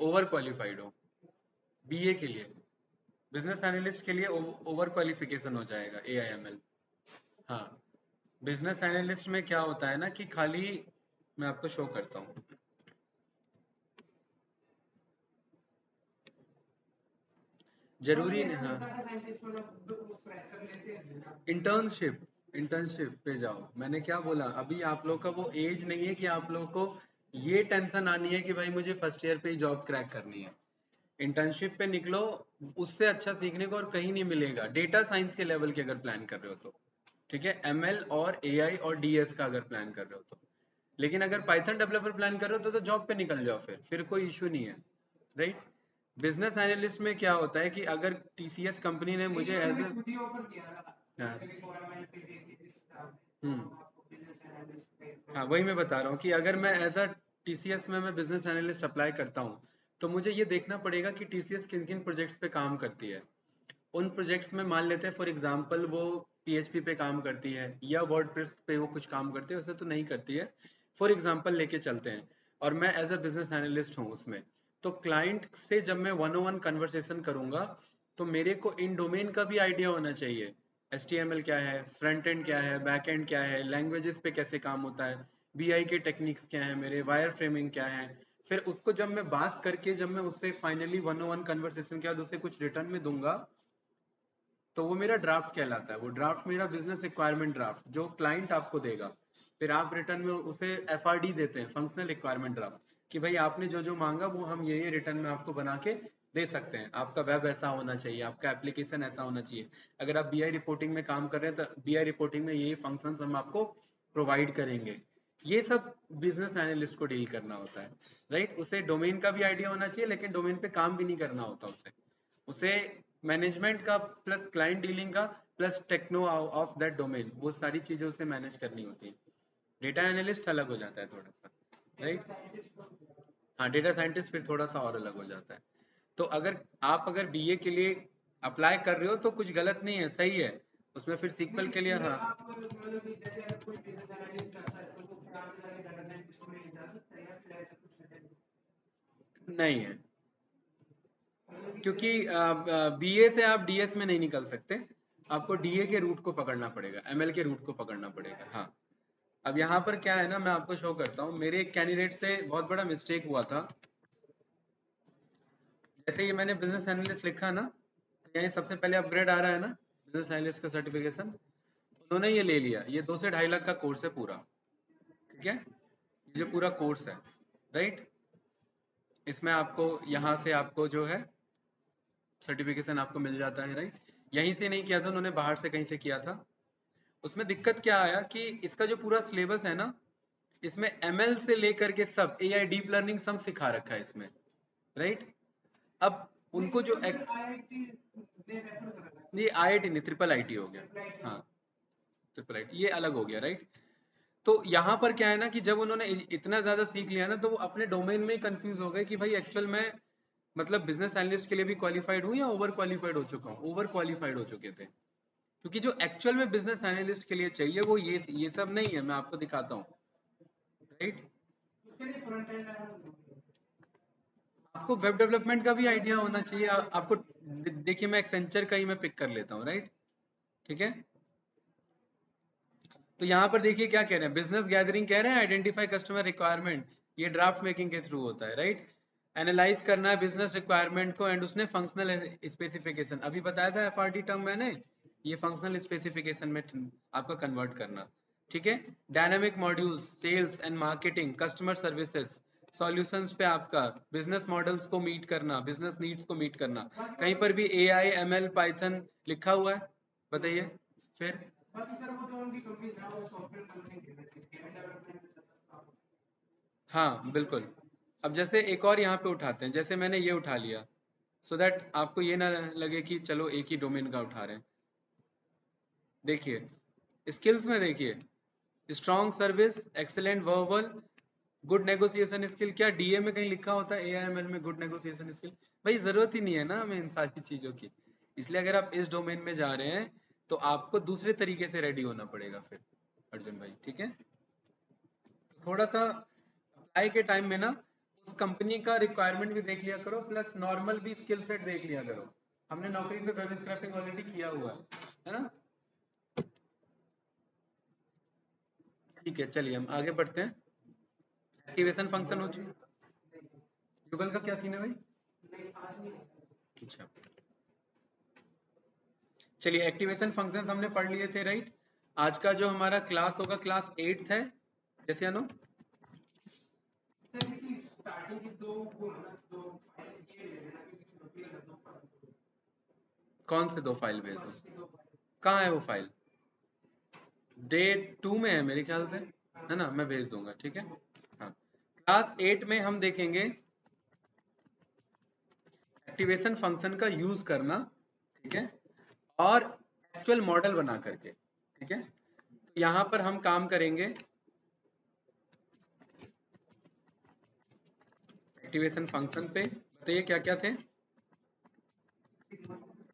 Over qualified हो। BA के लिए, बिजनेस एनालिस्ट के लिए ओवर क्वालिफिकेशन हो जाएगा एआईएमएल। हाँ, बिजनेस एनालिस्ट में क्या होता है ना कि खाली, मैं आपको शो करता हूँ, जरूरी नहीं। हाँ, इंटर्नशिप, इंटर्नशिप पे जाओ। मैंने क्या बोला, अभी आप लोग का वो एज नहीं है कि आप लोग को ये टेंशन आनी है कि भाई मुझे फर्स्ट ईयर पे ही जॉब क्रैक करनी है। इंटर्नशिप पे निकलो, उससे अच्छा सीखने को और कहीं नहीं मिलेगा, डेटा साइंस के लेवल के अगर प्लान कर रहे हो तो। ठीक है, एमएल और एआई और डीएस का अगर प्लान कर रहे हो तो। लेकिन अगर पाइथन डेवलपर प्लान कर रहे हो तो जॉब पे निकल जाओ, फिर कोई इशू नहीं है, राइट। बिजनेस एनालिस्ट में क्या होता है कि अगर टीसीएस कंपनी ने मुझे एज हाँ, वही मैं बता रहा हूँ कि अगर मैं एज अ टीसीएस में मैं बिजनेस एनालिस्ट अप्लाई करता हूँ, तो मुझे ये देखना पड़ेगा कि टीसीएस किन किन प्रोजेक्ट्स पे काम करती है। उन प्रोजेक्ट्स में मान लेते हैं फॉर एग्जांपल वो पीएचपी पे काम करती है या वर्डप्रेस पे वो कुछ काम करती है, वैसे तो नहीं करती है, फॉर एग्जांपल लेके चलते हैं। और मैं एज अ बिजनेस एनालिस्ट हूँ उसमें, तो क्लाइंट से जब मैं वन ऑन वन कन्वर्सेशन करूंगा, तो मेरे को इन डोमेन का भी आइडिया होना चाहिए। HTML क्या है, फ्रंट एंड क्या है, बैक एंड क्या है, लैंग्वेजेस पे कैसे काम होता है, बीआई के टेक्निक्स क्या है, मेरे वायर फ्रेमिंग क्या है। फिर उसको जब मैं बात करके, जब मैं उससे finally one on one conversation के बाद उसे कुछ रिटर्न में दूंगा, तो वो मेरा ड्राफ्ट कहलाता है। वो ड्राफ्ट मेरा बिजनेस रिक्वायरमेंट ड्राफ्ट जो क्लाइंट आपको देगा, फिर आप रिटर्न में उसे एफआरडी देते हैं, फंक्शनल रिक्वायरमेंट ड्राफ्ट, कि भाई आपने जो जो मांगा वो हम ये रिटर्न में आपको बना के दे सकते हैं। आपका वेब ऐसा होना चाहिए, आपका एप्लीकेशन ऐसा होना चाहिए। अगर आप बीआई रिपोर्टिंग में काम कर रहे हैं तो बीआई रिपोर्टिंग में ये फंक्शंस हम आपको प्रोवाइड करेंगे। ये सब बिजनेस एनालिस्ट को डील करना होता है, राइट। उसे डोमेन का भी आइडिया होना चाहिए, लेकिन डोमेन पे काम भी नहीं करना होता उसे। उसे मैनेजमेंट का प्लस क्लाइंट डीलिंग का plus techno of that domain, वो सारी चीजें उसे मैनेज करनी होती है। डेटा एनालिस्ट अलग हो जाता है थोड़ा सा, राइट। हाँ, डेटा साइंटिस्ट फिर थोड़ा सा और अलग हो जाता है। तो अगर बीए के लिए अप्लाई कर रहे हो तो कुछ गलत नहीं है, सही है। उसमें फिर सीक्वल के लिए, हाँ, नहीं है, क्योंकि बीए से आप डीएस में नहीं निकल सकते। आपको डीए के रूट को पकड़ना पड़ेगा, एमएल के रूट को पकड़ना पड़ेगा। हाँ, अब यहाँ पर क्या है ना, मैं आपको शो करता हूँ, मेरे एक कैंडिडेट से बहुत बड़ा मिस्टेक हुआ था। जैसे ये मैंने बिजनेस एनालिस्ट लिखा ना, यही सबसे पहले अपग्रेड आ रहा है ना, बिजनेस एनालिस्ट का सर्टिफिकेशन। उन्होंने ये ले लिया, ये 2 से 2.5 लाख का कोर्स है पूरा। ठीक है, ये जो पूरा कोर्स है, राइट। इसमें आपको यहाँ से आपको जो है सर्टिफिकेशन आपको मिल जाता है, राइट। यहीं से नहीं किया था उन्होंने, बाहर से कहीं से किया था। उसमें दिक्कत क्या आया कि इसका जो पूरा सिलेबस है ना, इसमें एमएल से लेकर के सब एआई डीप लर्निंग सब सिखा रखा है इसमें, राइट। अब उनको जो ये आईआईटी नहीं, ट्रिपल आईटी हो गया। हाँ, ट्रिपल आईटी ये अलग हो गया, राइट। तो यहाँ पर क्या है ना कि जब उन्होंने इतना ज्यादा सीख लिया ना, तो वो अपने डोमेन में ही कंफ्यूज हो गए कि भाई एक्चुअल में मतलब बिजनेस एनालिस्ट के लिए भी क्वालिफाइड हूँ या ओवर क्वालिफाइड हो चुका हूँ। ओवर क्वालिफाइड हो चुके थे, क्योंकि जो एक्चुअल में बिजनेस एनालिस्ट के लिए चाहिए वो ये सब नहीं है। मैं आपको दिखाता हूँ, राइट। आपको वेब डेवलपमेंट का भी आइडिया होना चाहिए। आपको देखिए, मैं एक्सेंचर का ही मैं पिक कर लेता हूँ, राइट। ठीक है, तो यहाँ पर देखिए क्या कह रहे हैं, बिजनेस गैदरिंग कह रहे हैं, आइडेंटिफाई कस्टमर रिक्वायरमेंट, ये ड्राफ्ट मेकिंग के थ्रू होता है, राइट। एनालाइज करना है बिजनेस रिक्वायरमेंट को, एंड उसने फंक्शनल स्पेसिफिकेशन, अभी बताया था एफआरडी टर्म मैंने, ये फंक्शनल स्पेसिफिकेशन में आपका कन्वर्ट करना। ठीक है, dynamic modules, sales and marketing, customer services, solutions पे आपका बिजनेस मॉडल्स को मीट करना, बिजनेस नीड्स को मीट करना। कहीं पर भी एआई एमएल पाइथन लिखा हुआ है, बताइए फिर। हाँ बिल्कुल। अब जैसे एक और यहाँ पे उठाते हैं, जैसे मैंने ये उठा लिया, सो दैट आपको ये ना लगे कि चलो एक ही डोमेन का उठा रहे हैं। देखिए स्किल्स में, देखिए strong service, excellent verbal, good negotiation skill. क्या डीए में कहीं लिखा होता है एआईएमएल में गुड नेगोशिएशन स्किल? भाई जरूरत ही नहीं है ना हमें इन सारी चीजों की। इसलिए अगर आप इस डोमेन में जा रहे हैं तो आपको दूसरे तरीके से रेडी होना पड़ेगा फिर, अर्जुन भाई। ठीक है, थोड़ा सा अप्लाई के टाइम में ना उस कंपनी का रिक्वायरमेंट भी देख लिया करो, प्लस नॉर्मल भी स्किल सेट देख लिया करो। हमने नौकरी पे वेब स्क्रैपिंग ऑलरेडी किया हुआ है ना। ठीक है, चलिए हम आगे बढ़ते हैं। एक्टिवेशन फंक्शन हो चुका। गूगल का क्या सीन है भाई? अच्छा, चलिए एक्टिवेशन फंक्शंस हमने पढ़ लिए थे, राइट। आज का जो हमारा क्लास होगा क्लास 8 है, जैसे अनु कौन से 2 फाइल भेज दो? कहाँ है वो फाइल? डे 2 में है मेरे ख्याल से, है ना, मैं भेज दूंगा, ठीक है। हाँ, क्लास 8 में हम देखेंगे एक्टिवेशन फंक्शन का यूज करना, ठीक है, और एक्चुअल मॉडल बना करके, ठीक है। तो यहाँ पर हम काम करेंगे एक्टिवेशन फंक्शन पे। बताइए क्या क्या थे।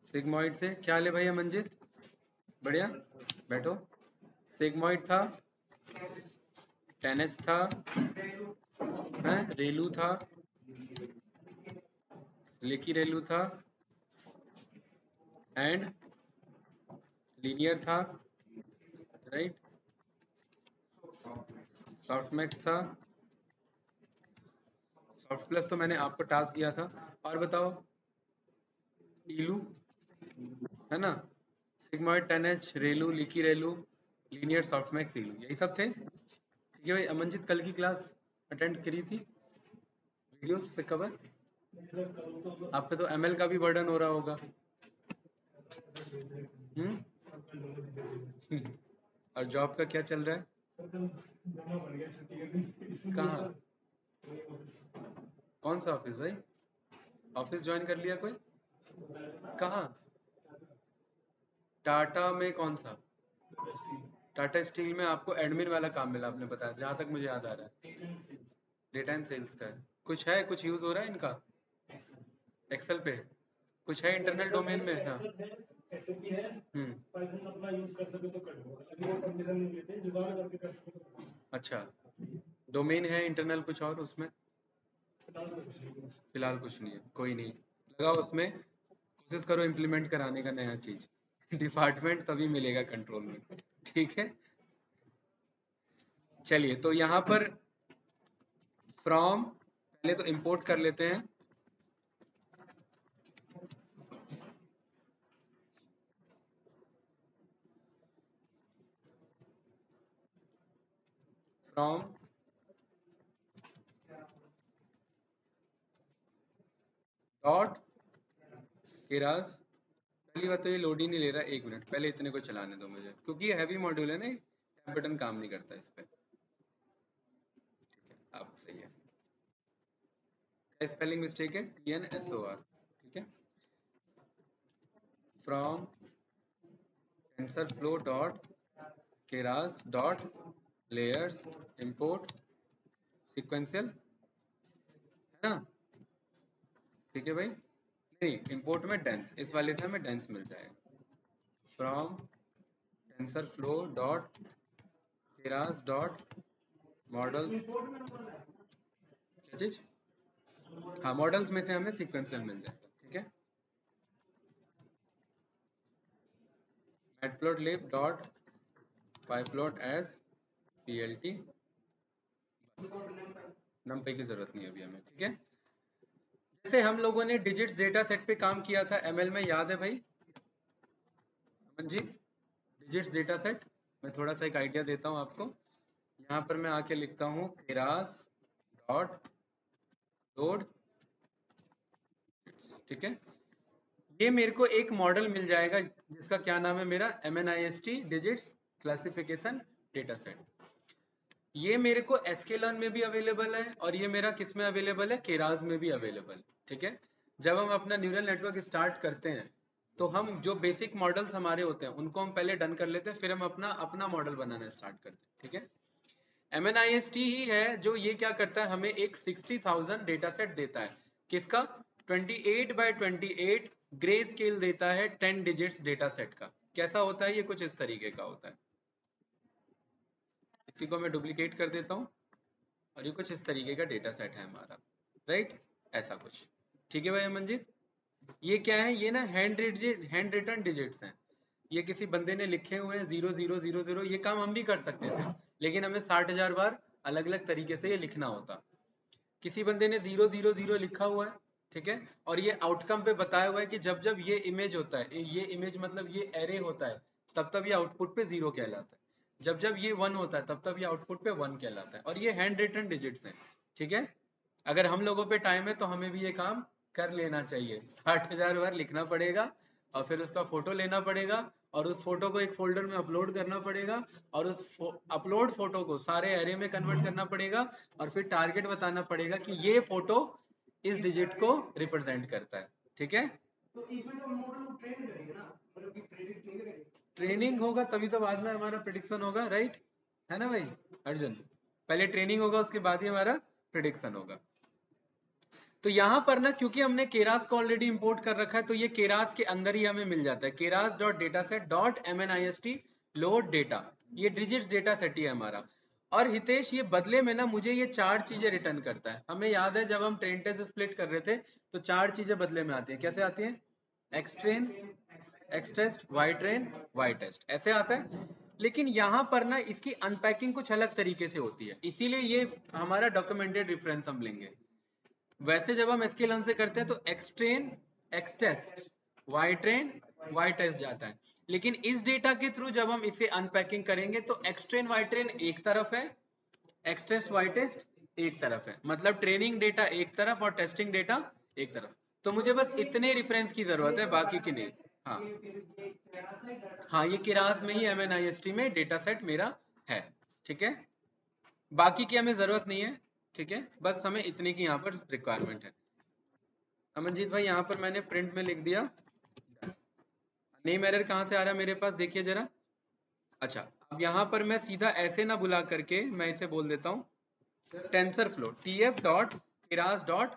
सिग्मॉइड थे, क्या ले भैया मंजित, बढ़िया, बैठो। सिग्मॉइड था, 10H था, है रेलू था, लेकी रेलू था, एंड लीनियर था, राइट, सॉफ्टमैक्स था, सॉफ्ट प्लस तो मैंने आपको टास्क दिया था। और बताओ, इलू, है ना, sigmoid, 10H, ReLU, leaky ReLU, linear, softmax, ELU, यही सब थे। ठीक है भाई। अमनजीत कल की क्लास अटेंड करी थी वीडियोस से कवर? आप पे तो एमएल का भी बर्डन हो रहा होगा। और जॉब का क्या चल रहा है? कहाँ? कौन सा ऑफिस भाई? ऑफिस ज्वाइन कर लिया कोई? कहाँ? टाटा में कौन सा? टाटा स्टील में आपको एडमिन वाला काम मिला, आपने बताया, जहाँ तक मुझे याद आ रहा है। डेटा एंड सेल्स का है। कुछ है, कुछ यूज हो रहा है इनका एक्सेल पे? कुछ है इंटरनल डोमेन में? हाँ। अच्छा, डोमेन है इंटरनल कुछ और उसमें? फिलहाल कुछ नहीं है, कोई नहीं, लगाओ उसमें, कोशिश करो इम्प्लीमेंट कराने का नया चीज। डिपार्टमेंट तभी मिलेगा कंट्रोल में, ठीक है। चलिए, तो यहाँ पर फ्रॉम पहले तो इंपोर्ट कर लेते हैं। From dot Keras. पहली बात तो ये लोड ही नहीं ले रहा, 1 मिनट पहले इतने को चलाने दो मुझे, क्योंकि ये हैवी मॉड्यूल है ना, टैब बटन काम नहीं करता इस पे। आप बताइए, स्पेलिंग मिस्टेक है, TNSOR, ठीक है। From TensorFlow dot Keras dot layers import sequential, है ना, ठीक है भाई। नहीं, इंपोर्ट में डेंस, इस वाले से हमें डेंस मिल जाएगा। From TensorFlow dot Keras dot models, क्या चीज? हाँ, मॉडल्स में से हमें सीक्वेंशियल मिल जाएगा, ठीक है। Matplotlib dot pyplot as plt, numpy की जरूरत नहीं है अभी हमें, ठीक है। जैसे हम लोगों ने डिजिट्स डेटा सेट पे काम किया था एमएल में, याद है भाई Aman ji? Digits data set, मैं थोड़ा सा एक आइडिया देता हूँ आपको। यहाँ पर मैं आके लिखता हूँ केरास डॉट लोड, ठीक है। ये मेरे को एक मॉडल मिल जाएगा जिसका क्या नाम है मेरा, MNIST digits classification data set. ये मेरे को sklearn में भी अवेलेबल है, और ये मेरा किस में अवेलेबल है, केरास में भी अवेलेबल, ठीक है। जब हम अपना न्यूरल नेटवर्क स्टार्ट करते हैं तो हम जो बेसिक मॉडल्स हमारे होते हैं उनको हम पहले डन कर लेते हैं, फिर हम अपना अपना मॉडल बनाना स्टार्ट करते हैं, ठीक है। MNIST ही है जो ये क्या करता है, हमें एक 60,000 डेटा सेट देता है। किसका? 28x28 ग्रे स्केल देता है 10 डिजिट्स डेटा सेट का। कैसा होता है ये? कुछ इस तरीके का होता है। इसी को मैं डुप्लीकेट कर देता हूँ, और ये कुछ इस तरीके का डेटा सेट है हमारा, राइट, ऐसा कुछ। ठीक है भाई अमनजीत, ये क्या है, ये ना हैंड रिटन डिजिट्स हैं। ये किसी बंदे ने लिखे हुए हैं 0000, ये काम हम भी कर सकते थे, लेकिन हमें 60,000 बार अलग अलग तरीके से ये लिखना होता। किसी बंदे ने 000 लिखा हुआ है, ठीक है, और ये आउटकम पे बताया हुआ है कि जब जब ये इमेज होता है, ये इमेज मतलब ये एरे होता है, तब तब ये आउटपुट पे 0 कहलाता है, जब जब ये 1 होता है तब तब ये आउटपुट पे 1 कहलाता है, और ये हैंड रिटन डिजिट्स हैं। ठीक है, अगर हम लोगों पे टाइम है तो हमें भी ये काम कर लेना चाहिए। 60,000 बार लिखना पड़ेगा, और फिर उसका फोटो लेना पड़ेगा, और उस फोटो को एक फोल्डर में अपलोड करना पड़ेगा, और उस अपलोड फोटो को सारे एरे में कन्वर्ट करना पड़ेगा, और फिर टारगेट बताना पड़ेगा कि ये फोटो इस डिजिट को रिप्रेजेंट करता है। ठीक है, तो इसमें तो मॉडल ट्रेन करेंगे ना, मतलब कि प्रेडिक्ट नहीं करेंगे, ट्रेनिंग होगा तभी तो बाद में हमारा प्रिडिक्शन होगा, राइट, है ना भाई अर्जुन? पहले ट्रेनिंग होगा, उसके बाद ही हमारा प्रिडिक्शन होगा। तो यहाँ पर ना, क्योंकि हमने केरास को ऑलरेडी इंपोर्ट कर रखा है, तो ये केरास के अंदर ही हमें मिल जाता है, Keras dot data set dot MNIST load data, ये डिजिट डेटा सेट ही है हमारा। और हितेश, ये बदले में ना मुझे ये 4 चीजें रिटर्न करता है। हमें याद है जब हम ट्रेन टेस्ट स्प्लिट कर रहे थे, तो 4 चीजें बदले में आती है। कैसे आती है? X train, X test, Y train, Y test, ऐसे आता है। लेकिन यहाँ पर ना इसकी अनपैकिंग कुछ अलग तरीके से होती है, इसीलिए ये हमारा डॉक्यूमेंटेड रेफरेंस हम लेंगे। वैसे जब हम एसक्यूएल से करते हैं तो X train, X test, Y train, Y test जाता है। लेकिन इस डेटा के थ्रू जब हम इसे अनपैकिंग करेंगे तो एक्स ट्रेन वाई ट्रेन एक तरफ है, एक्स टेस्ट वाई टेस्ट एक तरफ है, मतलब ट्रेनिंग डेटा एक तरफ और टेस्टिंग डेटा एक तरफ। तो मुझे बस इतने रेफरेंस की जरूरत है, बाकी की नहीं। हाँ हाँ, ये किरास में ही MNIST में डेटा सेट मेरा है। ठीक है, बाकी की हमें जरूरत नहीं है। ठीक है, बस हमें इतने की यहाँ पर रिक्वायरमेंट है। अमनजीत भाई, यहाँ पर मैंने प्रिंट में लिख दिया। नेम एरर कहाँ से आ रहा है मेरे पास, देखिए जरा। अच्छा, अब यहाँ पर मैं सीधा ऐसे ना बुला करके मैं इसे बोल देता हूँ tensor flow tf dot Keras dot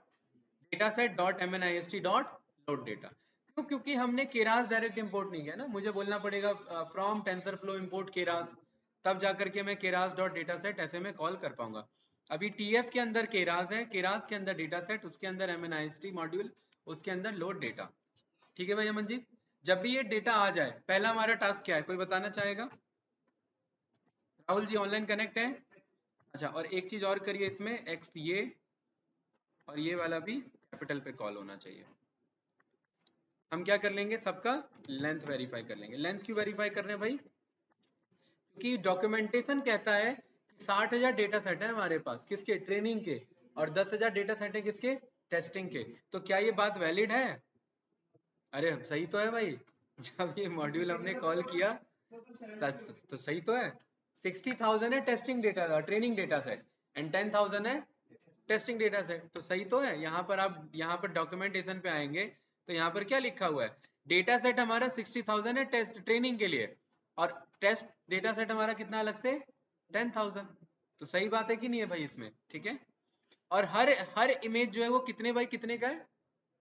data set dot MNIST dot load data. क्यों? क्योंकि हमने केरास डायरेक्ट इंपोर्ट नहीं किया ना, मुझे बोलना पड़ेगा from tensor flow import Keras, तब जाकर के मैं केरास डॉट डेटा सेट ऐसे में कॉल कर पाऊंगा। अभी TF के अंदर केरास है, केरास के अंदर डेटा सेट, उसके अंदर MNIST मॉड्यूल, उसके अंदर लोड डेटा। ठीक है भैया मनजीत, जब भी ये डेटा आ जाए, पहला हमारा टास्क क्या है, कोई बताना चाहेगा? राहुल जी ऑनलाइन कनेक्ट है? अच्छा, और एक चीज और करिए इसमें, एक्स ये और ये वाला भी कैपिटल पे कॉल होना चाहिए। हम क्या कर लेंगे, सबका लेंथ वेरीफाई कर लेंगे। लेंथ क्यों वेरीफाई कर रहे हैं भाई? क्योंकि डॉक्यूमेंटेशन कहता है 60,000 डेटा सेट है हमारे पास, किसके? ट्रेनिंग के, और 10,000 डेटा सेट है किसके? टेस्टिंग के। तो क्या ये बात वैलिड है? अरे सही तो है भाई, जब ये मॉड्यूल हमने कॉल किया, सच तो सही तो है। 60,000 है testing data, training data set, and 10,000 है टेस्टिंग डेटा सेट, तो सही तो है। यहाँ पर आप यहाँ पर डॉक्यूमेंटेशन पे आएंगे तो यहाँ पर क्या लिखा हुआ है, डेटा सेट हमारा 60,000 है टेस्ट ट्रेनिंग के लिए, और टेस्ट डेटा सेट हमारा कितना अलग से? 10,000। तो सही बात है कि नहीं है भाई इसमें? ठीक है, और हर हर इमेज जो है वो कितने बाई कितने का है?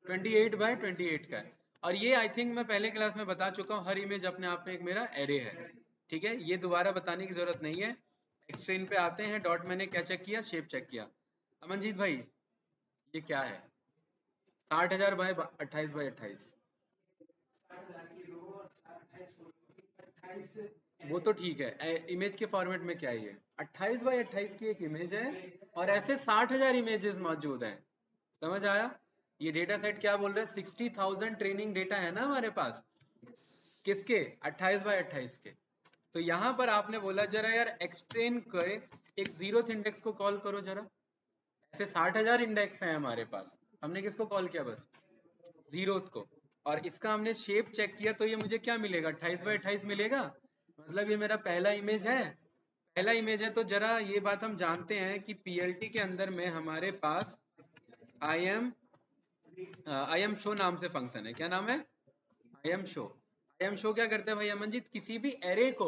28 बाय 28 का है। और ये आई थिंक मैं पहले क्लास में बता चुका हूँ, हर इमेज अपने आप में एक मेरा एरे है। ठीक है, ये दोबारा बताने की जरूरत नहीं है। एक्सट्रेन पे आते हैं, डॉट मैंने क्या चेक किया? शेप चेक किया। अमनजीत भाई, ये क्या है? 60,000 बाय 28 बाय 28, वो तो ठीक है, इमेज के फॉर्मेट में क्या है ये? 28 बाय 28 की एक इमेज है, और ऐसे 60,000 इमेजेस मौजूद हैं। समझ आया? ये डेटा सेट क्या बोल रहा है? 60,000 ट्रेनिंग डेटा है ना हमारे पास, किसके? 28 बाय 28 के। तो यहाँ पर आपने बोला जरा यार एक्सट्रेन के एक जीरोथ इंडेक्स को कॉल करो जरा। ऐसे 60,000 इंडेक्स हैं हमारे पास, हमने किसको कॉल किया? बस जीरोथ को। और इसका हमने शेप चेक किया तो ये मुझे क्या मिलेगा? 28 बाय 28 मिलेगा, मतलब ये मेरा पहला इमेज है। पहला इमेज है, तो जरा ये बात हम जानते हैं कि PLT के अंदर में हमारे पास आई एम शो नाम से फंक्शन है। क्या नाम है? I am show. I am show क्या करता है भाई अमनजीत? किसी भी एरे को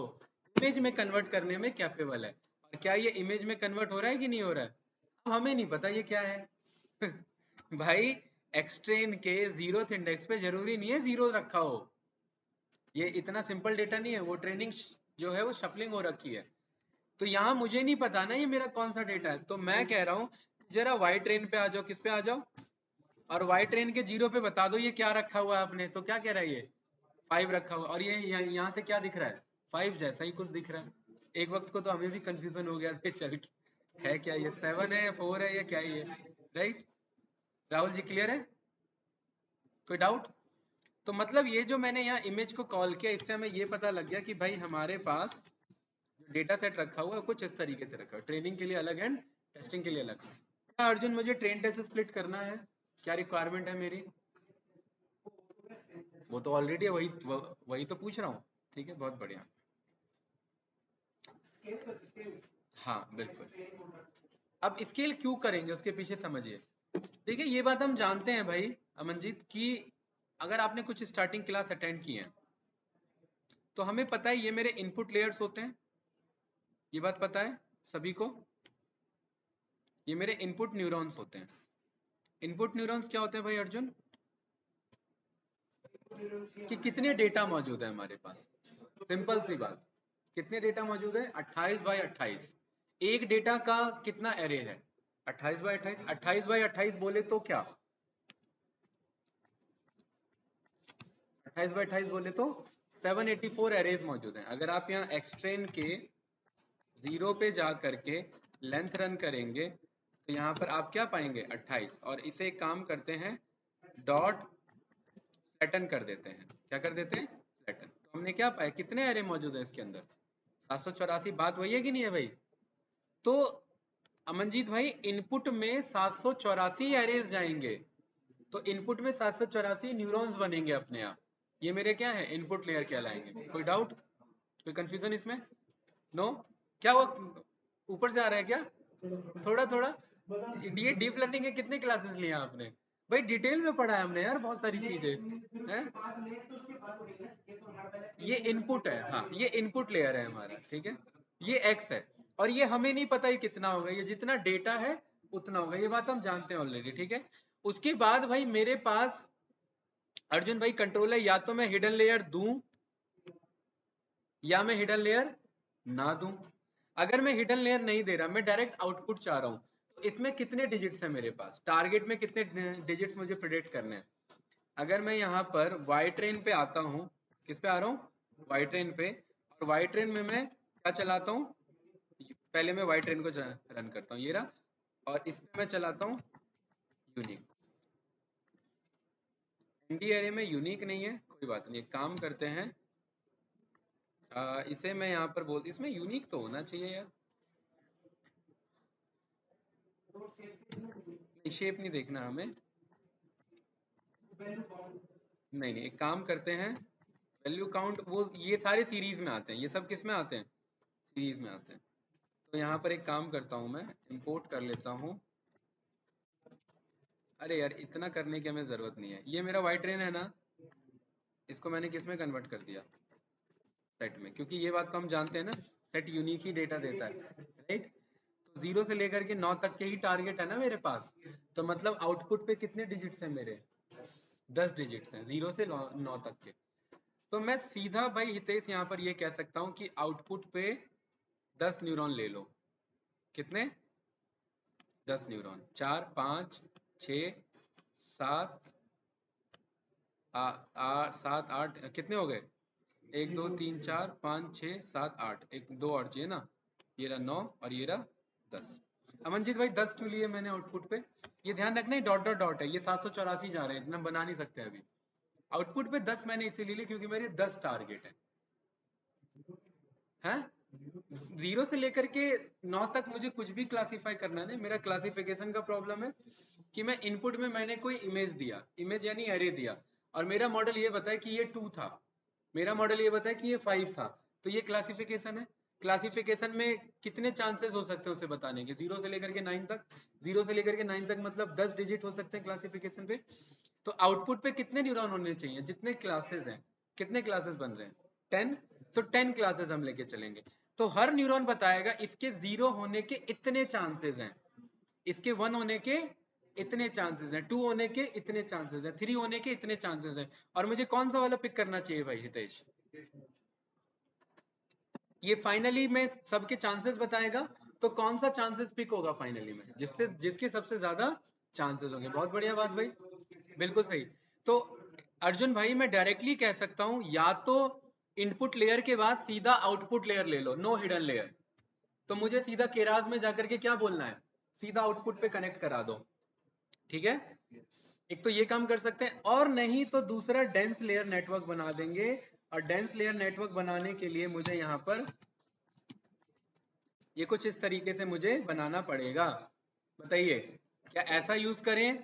इमेज में कन्वर्ट करने में कैपेबल है। और क्या ये इमेज में कन्वर्ट हो रहा है कि नहीं हो रहा है? अब हमें नहीं पता ये क्या है। भाई, एक्सट्रेन के जीरोथ इंडेक्स पे जरूरी नहीं है जीरो रखा हो, ये इतना सिंपल डेटा नहीं है, वो ट्रेनिंग जो है वो शफलिंग हो रखी है। तो यहाँ मुझे नहीं पता ना ये मेरा कौन सा डेटा है, तो मैं कह रहा हूँ जरा वाई ट्रेन पे आ जाओ, किस पे आ जाओ, और वाई ट्रेन के जीरो पे बता दो ये क्या रखा हुआ है आपने, तो क्या कह रहा है ये 5 रखा हुआ, और ये यहाँ से क्या दिख रहा है 5 जैसा ही कुछ दिख रहा है। एक वक्त को तो हमें भी कंफ्यूजन हो गया था चल के है क्या ये 7 है या 4 है या क्या है ये, राइट। राहुल जी क्लियर है, कोई डाउट? तो मतलब ये जो मैंने यहाँ इमेज को कॉल किया, इससे हमें ये पता लग गया कि भाई हमारे पास जो डेटा सेट रखा हुआ है कुछ इस तरीके से रखा है, ट्रेनिंग के लिए अलग एंड टेस्टिंग के लिए अलग। क्या अर्जुन मुझे ट्रेन टेस्ट स्प्लिट करना है, क्या रिक्वायरमेंट है मेरी? वो तो ऑलरेडी वही वही तो पूछ रहा हूँ। ठीक है, बहुत बढ़िया। हाँ बिल्कुल। अब स्केल क्यों करेंगे उसके पीछे समझिए। देखिए ये बात हम जानते हैं भाई अमनजीत कि अगर आपने कुछ स्टार्टिंग क्लास अटेंड की है तो हमें पता है ये मेरे इनपुट लेयर्स होते हैं, ये बात पता है सभी को। ये मेरे इनपुट न्यूरॉन्स होते हैं। इनपुट न्यूरॉन्स क्या होते हैं भाई अर्जुन? कि कितने डेटा मौजूद है हमारे पास, सिंपल सी बात। कितने डेटा मौजूद है? 28 बाई 28। एक डेटा का कितना एरे है? 28 बाई 28। 28 बाई 28 बोले तो क्या, 28 बाई 28 बोले तो 784 एरेज मौजूद हैं। अगर आप यहाँ एक्सट्रेन के 0 पे जा करके लेंथ रन करेंगे तो यहाँ पर आप क्या पाएंगे 28, और इसे एक काम करते हैं डॉट फ्लैटन कर देते हैं। क्या कर देते हैं? फ्लैटन। तो हमने क्या पाया, कितने एरे मौजूद है इसके अंदर? 784। बात वही है कि नहीं है भाई? तो अमनजीत भाई इनपुट में 784 एरेज जाएंगे, तो इनपुट में 784 न्यूरॉन्स बनेंगे अपने आप। ये मेरे क्या है इनपुट लेयर कहलाएंगे। कोई डाउट, कोई कंफ्यूजन इसमें? नो? क्या वो ऊपर से आ रहा है क्या? थोड़ा थोड़ा। ये डीप लर्निंग के कितने क्लासेस लिए आपने भाई? डिटेल में पढ़ा है हमने यार बहुत सारी चीजें हैं। ये इनपुट है, हाँ ये इनपुट लेयर है हमारा, ठीक है। ये एक्स है, और ये हमें नहीं पता ही कितना होगा, ये जितना डेटा है उतना होगा, ये बात हम जानते हैं ऑलरेडी, ठीक है। उसके बाद भाई मेरे पास अर्जुन भाई कंट्रोल है, या तो मैं हिडन लेयर दूं या मैं हिडन लेयर ना दूं। अगर मैं हिडन लेयर नहीं दे रहा, मैं डायरेक्ट आउटपुट चाह रहा हूं, तो इसमें कितने डिजिट्स है मेरे पास, टारगेट में कितने डिजिट्स मुझे प्रेडिक्ट करने हैं। अगर मैं यहाँ पर वाई ट्रेन पे आता हूँ, किस पे आ रहा हूँ? वाई ट्रेन पे। और वाई ट्रेन में मैं क्या चलाता हूँ? पहले मैं वाई ट्रेन को रन करता हूँ, ये रहा, और इसमें मैं चलाता हूँ यूनिक। एनडी एरे में यूनिक नहीं है, कोई बात नहीं, एक काम करते हैं इसे मैं यहाँ पर बोल, इसमें यूनिक तो होना चाहिए यार। नहीं शेप नहीं देखना हमें, नहीं नहीं, एक काम करते हैं वैल्यू काउंट, वो ये सारे सीरीज में आते हैं, ये सब किस में आते हैं? सीरीज में आते हैं। तो यहाँ पर एक काम करता हूँ, मैं इंपोर्ट कर लेता हूँ। अरे यार इतना करने की हमें ज़रूरत नहीं है, ये मेरा वाई ट्रेन है ना, इसको मैंने किस में कन्वर्ट कर दिया? सेट में, क्योंकि ये बात तो हम जानते हैं ना सेट यूनिक ही डेटा देता है, राइट। तो 0 से लेकर के 9 तक के ही टारगेट है ना मेरे पास, तो मतलब आउटपुट पे कितने डिजिट्स हैं मेरे? 10 डिजिट्स हैं 0 से 9 तक के। तो मैं सीधा भाई हितेश यहाँ पर ये कह सकता हूँ कि आउटपुट पे 10 न्यूरॉन ले लो। कितने? 10 न्यूरॉन, 4 5 6 7 7 8 कितने हो गए? 1 2 3 4 5 6 7 8, एक दो और चाहिए ना, ये रहा 9 और ये रहा 10। अमनजीत भाई 10 क्यों लिए मैंने आउटपुट पे? ये ध्यान रखना, डॉट डॉट डॉट है, ये 784 जा रहे हैं, इतना बना नहीं सकते अभी। आउटपुट पे 10 मैंने इसीलिए लिए क्योंकि मेरे 10 टारगेट है, हैं? 0 से लेकर के 9 तक मुझे कुछ भी क्लासिफाई करना नहीं, मेरा क्लासिफिकेशन का प्रॉब्लम है कि मैं इनपुट में मैंने कोई इमेज दिया, इमेज यानी एरे दिया, और मेरा मॉडल ये बताया कि ये 2 था, मेरा मॉडल ये बताया कि ये 5 था, तो ये क्लासिफिकेशन है। क्लासिफिकेशन में कितने चांसेस हो सकते हैं उसे बताने के? 0 से लेकर के 9 तक, 0 से लेकर के 9 तक मतलब 10 डिजिट हो सकते हैं क्लासिफिकेशन पे। तो आउटपुट पे कितने न्यूरॉन होने चाहिए? जितने क्लासेस हैं, कितने क्लासेस बन रहे हैं? 10। तो 10 क्लासेस हम लेके चलेंगे, तो हर न्यूरॉन बताएगा इसके 0 होने के इतने चांसेस हैं, इसके 1 होने के इतने चांसेस हैं, 2 होने के इतने चांसेस हैं, 3 होने के इतने चांसेस हैं। और मुझे कौन सा वाला पिक करना चाहिए भाई हितेश? ये फाइनली मैं सबके चांसेस बताएगा, तो कौन सा चांसेस पिक होगा फाइनली में, जिससे जिसके सबसे ज्यादा चांसेस होंगे। बहुत बढ़िया बात भाई, बिल्कुल सही। तो अर्जुन भाई मैं डायरेक्टली कह सकता हूं, या तो इनपुट लेयर के बाद सीधा आउटपुट लेयर ले लो, नो हिडन लेयर। तो मुझे सीधा केरास में जाकर के क्या बोलना है, सीधा आउटपुट पे कनेक्ट करा दो, ठीक है। एक तो ये काम कर सकते हैं, और नहीं तो दूसरा डेंस लेयर नेटवर्क बना देंगे। और डेंस लेयर नेटवर्क बनाने के लिए मुझे यहाँ पर ये कुछ इस तरीके से मुझे बनाना पड़ेगा। बताइए, क्या ऐसा यूज करें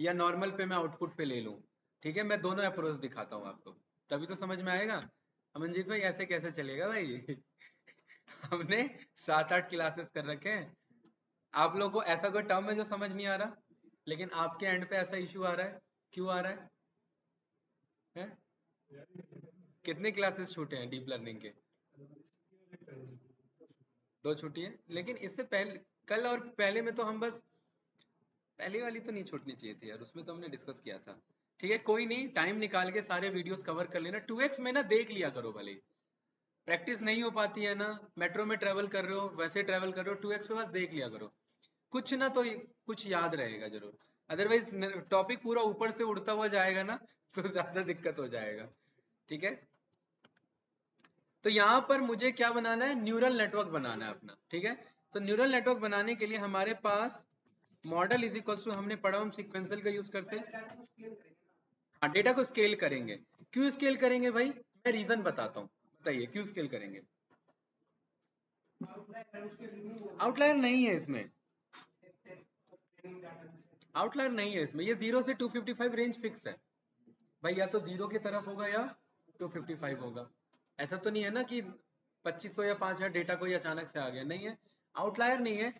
या नॉर्मल पे मैं आउटपुट पे ले लूं? ठीक है, मैं दोनों अप्रोच दिखाता हूँ आपको, तभी तो समझ में आएगा। अमनजीत भाई ऐसे कैसे चलेगा भाई? हमने 7-8 क्लासेस कर रखे हैं। आप लोगों को ऐसा कोई टर्म है जो समझ नहीं आ रहा, लेकिन आपके एंड पे ऐसा इशू आ रहा है, क्यों आ रहा है? कितने क्लासेस छूटे हैं डीप लर्निंग के? 2 छूटी है, लेकिन इससे पहले कल और पहले में तो हम बस, पहले वाली तो नहीं छूटनी चाहिए थी यार, उसमें तो हमने डिस्कस किया था। ठीक है, कोई नहीं, टाइम निकाल के सारे वीडियोस कवर कर लेना। 2x में ना देख लिया करो, भले प्रैक्टिस नहीं हो पाती है ना, मेट्रो में ट्रेवल कर रहे हो, वैसे ट्रेवल कर रहे हो, 2x में बस देख लिया करो, कुछ ना तो कुछ याद रहेगा जरूर। अदरवाइज टॉपिक पूरा ऊपर से उड़ता हुआ जाएगा ना, तो ज्यादा दिक्कत हो जाएगा। ठीक है, तो यहाँ पर मुझे क्या बनाना है, न्यूरल नेटवर्क बनाना है अपना। ठीक है, तो न्यूरल नेटवर्क बनाने के लिए हमारे पास मॉडल इज इक्वल्स टू, हमने पढ़ा हम सीक्वेंशियल का यूज करते हैं। हाँ, डेटा को स्केल करेंगे। क्यों स्केल करेंगे भाई, मैं रीजन बताता हूँ। बताइए क्यों स्केल करेंगे? आउटलायर नहीं है इसमें, आउटलायर नहीं है इसमें, ये 0 से 255 रेंज फिक्स है भाई, या तो 0 की तरफ होगा या 255 होगा। ऐसा तो नहीं है ना कि 2500 या 5000 डेटा कोई अचानक से आ गया, नहीं है, आउटलायर नहीं है।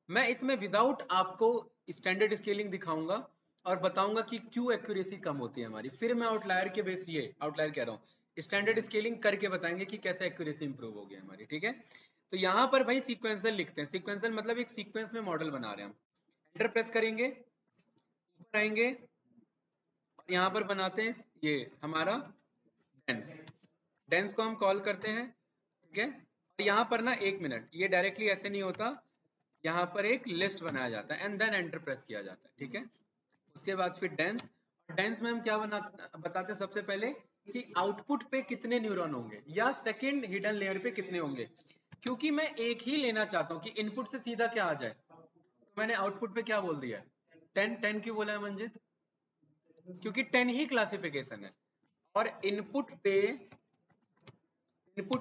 मैं इसमें विदाउट आपको स्टैंडर्ड स्केलिंग दिखाऊंगा और बताऊंगा कि क्यों एक्यूरेसी कम होती है हमारी, फिर मैं आउटलायर के बेस, ये आउटलायर कह रहा हूँ, स्टैंडर्ड स्केलिंग करके बताएंगे कि कैसे एक्यूरेसी इंप्रूव होगी हमारी। ठीक है, तो यहाँ पर भाई सीक्वेंशियल लिखते हैं। सीक्वेंशियल मतलब एक सीक्वेंस में मॉडल बना रहे हैं हम। एंटर प्रेस करेंगे, ऊपर आएंगे, और यहाँ पर बनाते हैं ये हमारा डेंस। डेंस को हम कॉल करते हैं। ठीक है, और यहाँ पर ना 1 मिनट, ये डायरेक्टली ऐसे नहीं होता, यहाँ पर एक लिस्ट बनाया जाता है एंड देन एंटर प्रेस किया जाता है। ठीक है, उसके बाद फिर डेंस। डेंस में हम क्या बताते हैं सबसे पहले, कि आउटपुट पे कितने न्यूरॉन होंगे या सेकंड हिडन लेयर पे कितने होंगे। क्योंकि मैं एक ही लेना चाहता हूँ कि इनपुट से सीधा क्या आ जाए, तो मैंने आउटपुट पे क्या बोल दिया है, 10। 10 क्यों बोला है मंजित? क्योंकि 10 ही क्लासिफिकेशन है। और इनपुट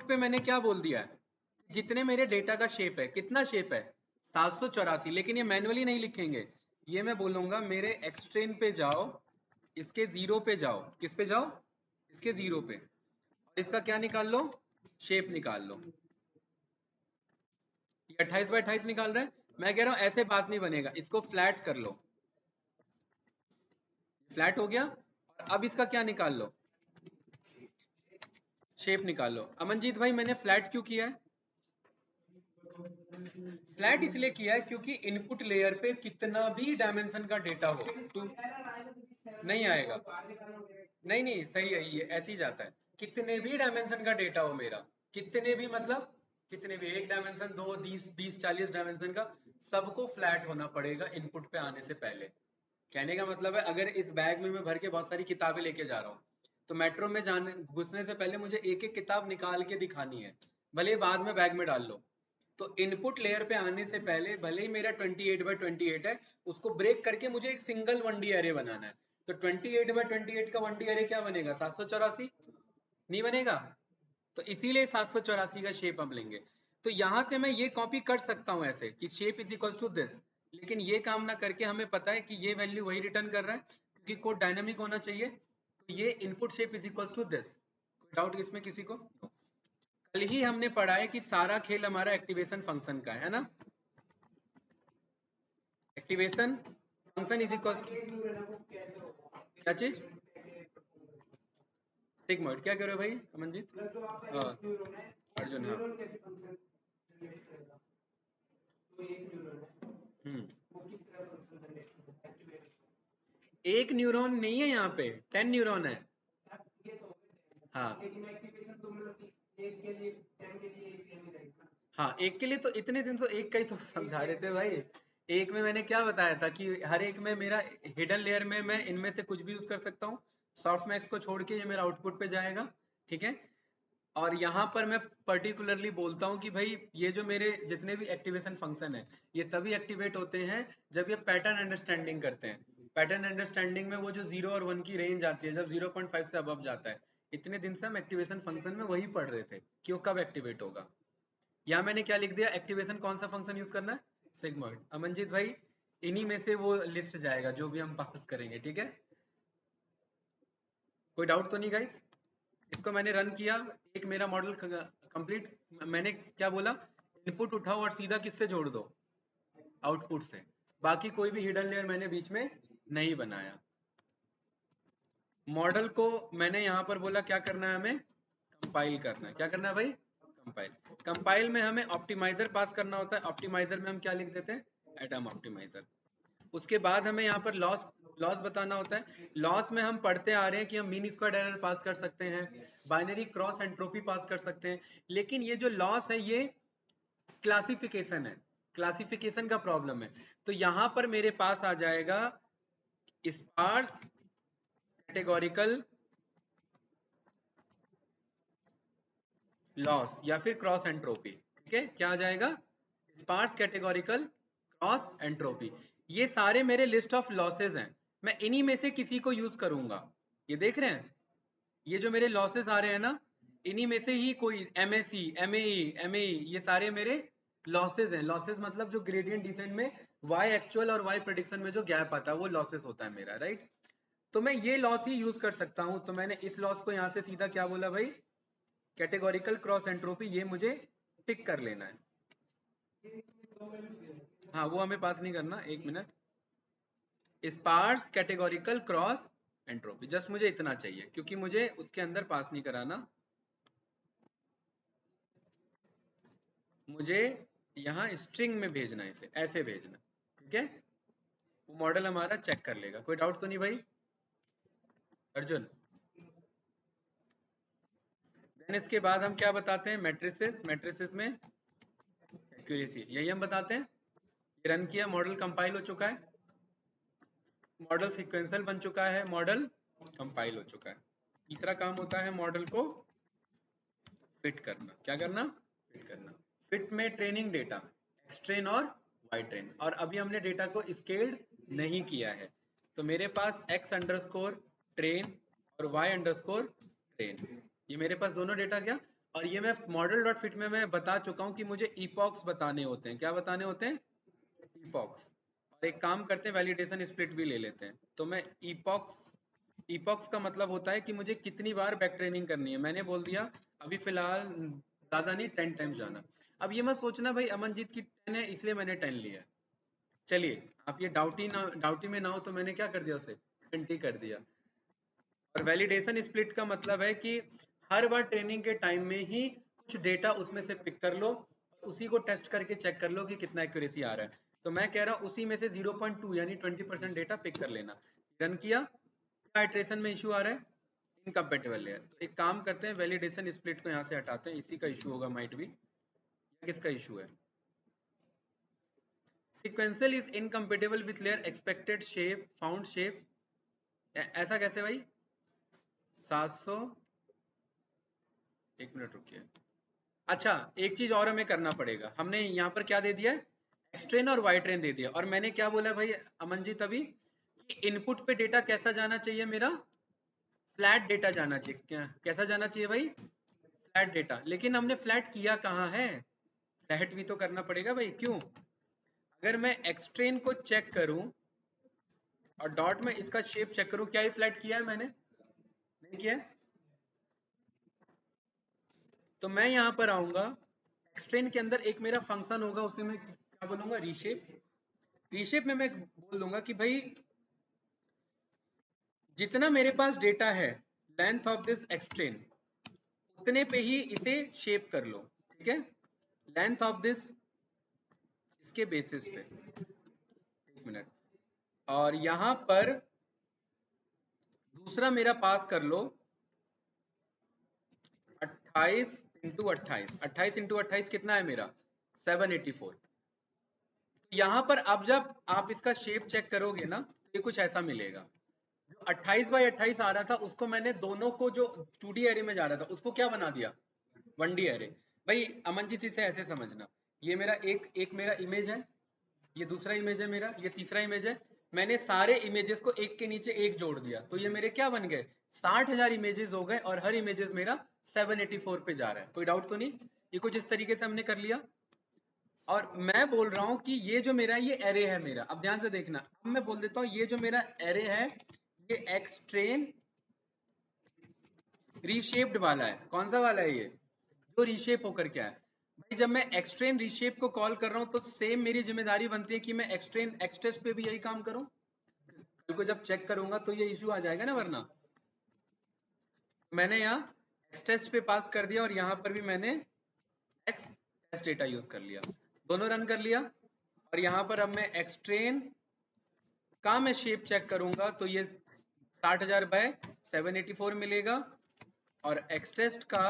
पे मैंने क्या बोल दिया है, जितने मेरे डेटा का शेप है, कितना शेप है, 784। लेकिन ये मैन्युअली नहीं लिखेंगे, ये मैं बोलूंगा मेरे एक्सट्रेन पे जाओ, इसके 0 पे जाओ, किस पे जाओ, इसके 0 पे, और इसका क्या निकाल लो, शेप निकाल लो। ये 28 बाय 28 निकाल रहे हैं। मैं कह रहा हूं ऐसे बात नहीं बनेगा, इसको फ्लैट कर लो, फ्लैट हो गया। और अब इसका क्या निकाल लो, शेप निकाल लो। अमनजीत भाई मैंने फ्लैट क्यों किया है? फ्लैट इसलिए किया है क्योंकि इनपुट लेयर पे कितना भी डायमेंशन का डेटा हो, तो नहीं आएगा। नहीं नहीं, सही है, ये ऐसे ही जाता है। कितने भी डायमेंशन का डेटा हो मेरा, कितने भी मतलब, कितने भी, 1 डायमेंशन, 2, 20, 40 डायमेंशन का, सबको फ्लैट होना पड़ेगा इनपुट पे आने से पहले। कहने का मतलब है, अगर इस बैग में मैं भर के बहुत सारी किताबें लेके जा रहा हूँ, तो मेट्रो में जाने घुसने से पहले मुझे एक एक किताब निकाल के दिखानी है, भले ही बाद में बैग में डाल लो। तो इनपुट लेयर पे आने से पहले भले ही मेरा 28 बाय 28 है, उसको ब्रेक करके मुझे एक सिंगल 1D एरे बनाना है। तो 28 बाय 28 का 1D एरे क्या बनेगा, 784 नहीं बनेगा। तो इसीलिए 784 का शेप हम लेंगे। तो यहां से मैं ये कॉपी कर सकता हूं ऐसे कि shape is equal to this, लेकिन ये काम ना करके हमें पता है कि ये वैल्यू वही रिटर्न कर रहा है, क्योंकि कोड डायनामिक होना चाहिए। तो ये input shape is equal to this. कोई डाउट इसमें किसी को? कल ही हमने पढ़ा है कि सारा खेल हमारा एक्टिवेशन फंक्शन का है ना। Activation function is equal to क्या चीज, एक मिनट, क्या कह रहे हो भाई अमनजीत? अर्जुन, हाँ। हम्म, एक न्यूरॉन नहीं है यहाँ पे, 10 न्यूरॉन है। हाँ, हाँ, एक के लिए तो इतने दिन तो एक का ही तो समझा रहे थे भाई। एक में मैंने क्या बताया था कि हर एक में मेरा हिडन लेयर में मैं इनमें से कुछ भी यूज कर सकता हूँ। सॉफ्टमैक्स को छोड़ के ये मेरा आउटपुट पे जाएगा, ठीक है। और यहाँ पर मैं पर्टिकुलरली बोलता हूँ कि भाई ये जो मेरे जितने भी एक्टिवेशन फंक्शन है, ये तभी एक्टिवेट होते हैं जब ये पैटर्न अंडरस्टैंडिंग करते हैं। पैटर्न अंडरस्टैंडिंग में वो जो 0 और 1 की रेंज आती है, जब 0.5 से अबव जाता है, इतने दिन से हम एक्टिवेशन फंक्शन में वही पढ़ रहे थे कि वो कब एक्टिवेट होगा। यहाँ मैंने क्या लिख दिया, एक्टिवेशन कौन सा फंक्शन यूज करना है, सिग्मॉइड। अमनजीत भाई, इन्हीं में से वो लिस्ट जाएगा जो भी हम पास करेंगे, ठीक है। कोई डाउट तो नहीं गाइस? इसको मैंने रन किया, एक मेरा मॉडल कंप्लीट। मैंने क्या बोला, इनपुट उठाओ और सीधा किससे जोड़ दो, आउटपुट से। बाकी कोई भी हिडन लेयर मैंने बीच में नहीं बनाया। मॉडल को मैंने यहाँ पर बोला क्या करना है, हमें कंपाइल करना है। क्या करना है भाई, कंपाइल। कंपाइल में हमें ऑप्टिमाइजर पास करना होता है। ऑप्टिमाइजर में हम क्या लिख देते हैं, एटम ऑप्टिमाइजर। उसके बाद हमें यहाँ पर लॉस लॉस बताना होता है। लॉस में हम पढ़ते आ रहे हैं कि हम मीन स्क्वायर एरर पास कर सकते हैं, बाइनरी क्रॉस एंट्रोपी पास कर सकते हैं। लेकिन ये जो लॉस है ये क्लासिफिकेशन है, क्लासिफिकेशन का प्रॉब्लम है। तो यहाँ पर मेरे पास आ जाएगा स्पार्स कैटेगोरिकल लॉस या फिर क्रॉस एंट्रोपी, ठीक है। क्या आ जाएगा, स्पार्स कैटेगोरिकल क्रॉस एंट्रोपी। ये सारे मेरे लिस्ट ऑफ लॉसेज हैं, मैं इन्हीं में से किसी को यूज करूंगा। ये देख रहे हैं, ये जो मेरे लॉसेस आ रहे हैं ना, इन्हीं में से ही कोई एमएसई, एमएई, ये सारे मेरे लॉसेस हैं। लॉसेस मतलब जो ग्रेडियंट डिसेंट में वाई एक्चुअल और वाई प्रेडिक्शन में जो गैप आता है वो लॉसेस होता है मेरा, राइट। तो मैं ये लॉस ही यूज कर सकता हूं। तो मैंने इस लॉस को यहां से सीधा क्या बोला भाई, कैटेगोरिकल क्रॉस एंट्रोपी, ये मुझे पिक कर लेना है। हाँ, वो हमें पास नहीं करना, एक minute. Sparse categorical cross entropy, just मुझे इतना चाहिए क्योंकि मुझे उसके अंदर पास नहीं कराना। मुझे यहाँ स्ट्रिंग में भेजना है, इसे ऐसे भेजना, ठीक है। वो मॉडल हमारा चेक कर लेगा। कोई डाउट तो नहीं भाई अर्जुन? देन इसके बाद हम क्या बताते हैं, मैट्रिसेस। मैट्रिसेस में एक्यूरेसी, यही हम बताते हैं। रन किया, मॉडल कंपाइल हो चुका है, मॉडल सीक्वेंशियल बन चुका है, मॉडल कंपाइल हो चुका है। तीसरा काम होता है मॉडल को फिट करना। क्या करना, फिट करना। फिट में ट्रेनिंग डेटा, एक्स ट्रेन और वाई ट्रेन। और अभी हमने डेटा को स्केल्ड नहीं किया है, तो मेरे पास एक्स अंडरस्कोर ट्रेन और वाई अंडरस्कोर ट्रेन, ये मेरे पास दोनों डेटा क्या। और ये मैं मॉडल डॉट फिट में मैं बता चुका हूँ कि मुझे इपॉक्स बताने होते हैं। क्या बताने होते हैं, इपॉक्स। और एक काम करते हैं, वैलिडेशन स्प्लिट भी ले लेते हैं। तो मैं इपॉक्स, इपॉक्स का मतलब होता है कि मुझे कितनी बार बैक ट्रेनिंग करनी है। मैंने बोल दिया अभी फिलहाल ज्यादा नहीं, 10 टाइम्स जाना। अब ये मत सोचना भाई अमनजीत की 10 है इसलिए मैंने 10 लिया है। चलिए, आप ये डाउटी में ना हो तो मैंने क्या कर दिया, उसे 20 कर दिया। और वैलिडेशन स्प्लिट का मतलब है कि हर बार ट्रेनिंग के टाइम में ही कुछ डेटा उसमें से पिक कर लो, उसी को टेस्ट करके चेक कर लो कि कितना एक्यूरेसी आ रहा है। तो मैं कह रहा हूँ उसी में से 0.2 यानी 20% डेटा पिक कर लेना। रन किया, क्या इटरेशन में इशू आ रहा है, इनकम्पेटेबल है। तो एक काम करते हैं, वैलिडेशन स्प्लिट को यहाँ से हटाते हैं, इसी का इशू होगा माइट भी। किसका इशू है, sequential is incompatible with layer expected shape found shape. ऐसा कैसे भाई, 700, एक मिनट रुकिए। अच्छा, एक चीज और हमें करना पड़ेगा। हमने यहाँ पर क्या दे दिया है, एक्स ट्रेन और वाई ट्रेन दे दिया। और मैंने क्या बोला भाई अमनजीत अभी, कि इनपुट पे डेटा कैसा जाना चाहिए मेरा, फ्लैट डेटा जाना चाहिए। क्या कैसा जाना चाहिए भाई, फ्लैट डेटा। लेकिन हमने फ्लैट किया कहाँ है, फ्लैट भी तो करना पड़ेगा भाई। क्यों, अगर मैं एक्स ट्रेन को चेक करूं और डॉट में इसका शेप चेक करूं, क्या ये फ्लैट किया है मैंने, नहीं किया है। तो मैं यहाँ पर आऊंगा, एक्सट्रेन के अंदर एक मेरा फंक्शन होगा, उसे मैं क्या बोलूंगा, रीशेप। रीशेप में मैं बोल दूंगा कि भाई जितना मेरे पास डेटा है लेंथ ऑफ दिस एक्सट्रेन, उतने पे ही इसे शेप कर लो, ठीक है। लेंथ ऑफ दिस, इसके बेसिस पे, एक मिनट। और यहां पर दूसरा मेरा पास कर लो 28 इंटू 28। 28 इंटू 28 कितना है मेरा, 784। यहाँ पर अब जब आप इसका शेप चेक करोगे ना, तो ये कुछ ऐसा मिलेगा। जो 28 बाई 28 आ रहा था, उसको मैंने दोनों को, जो 2D एरे में जा रहा था, उसको क्या बना दिया, 1D एरे। भाई अमनजीत, इसे ऐसे समझना, ये मेरा एक मेरा इमेज है, ये दूसरा इमेज है मेरा, ये तीसरा इमेज है। मैंने सारे इमेजेस को एक के नीचे एक जोड़ दिया, तो ये मेरे क्या बन गए, 60,000 इमेजेस हो गए, और हर इमेजेस मेरा 784 पे जा रहा है। कोई डाउट तो नहीं? ये कुछ इस तरीके से हमने कर लिया। और मैं बोल रहा हूं कि ये जो मेरा ये एरे है मेरा, अब ध्यान से देखना, अब मैं बोल देता हूं ये जो मेरा एरे है, ये एक्स ट्रेन रीशेप्ड वाला है। कौन सा वाला है ये, जो रीशेप होकर क्या है। भाई जब मैं एक्सट्रेन रीशेप को कॉल कर रहा हूं, तो सेम मेरी जिम्मेदारी बनती है कि मैं एक्सट्रेन एक्सटेस्ट पे भी यही काम करूं। को जब चेक करूंगा तो ये इश्यू आ जाएगा ना, वरना मैंने यहाँ एक्सटेस्ट पे पास कर दिया, और यहाँ पर भी मैंने एक्स टेस्ट डेटा यूज कर लिया, दोनों रन कर लिया। और यहाँ पर अब मैं एक्सट्रेन का मैं शेप चेक करूंगा, तो ये 60,000 बाय 784 मिलेगा। और एक्सटेस्ट का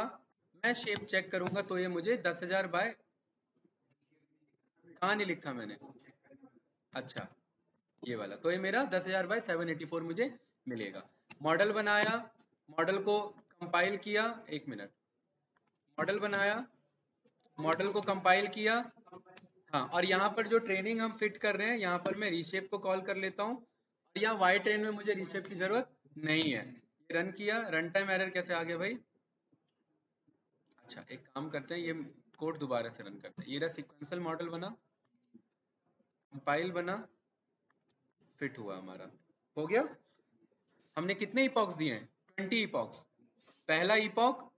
मैं शेप चेक करूंगा, तो ये मुझे 10,000 बाय, कहाँ नहीं लिखा मैंने, अच्छा ये वाला, तो ये मेरा 10,000 बाय 784 मुझे मिलेगा। मॉडल बनाया, मॉडल को कंपाइल किया, एक मिनट, मॉडल बनाया, मॉडल को कंपाइल किया। हाँ, और यहाँ पर जो ट्रेनिंग हम फिट कर रहे हैं, यहाँ पर मैं रीशेप को कॉल कर लेता हूँ, और यहाँ वाई ट्रेन में मुझे रीशेप की जरूरत नहीं है। रन किया, रन टाइम एरर कैसे आ गया भाई, अच्छा एक काम करते हैं, ये कोड दोबारा से रन करते हैं। ये रहा सिक्वेंशियल मॉडल बना, कंपाइल बना, फिट हुआ हमारा, हो गया। हमने कितने इपॉक्स दिए हैं, 20 इपॉक्स। पहला इपॉक,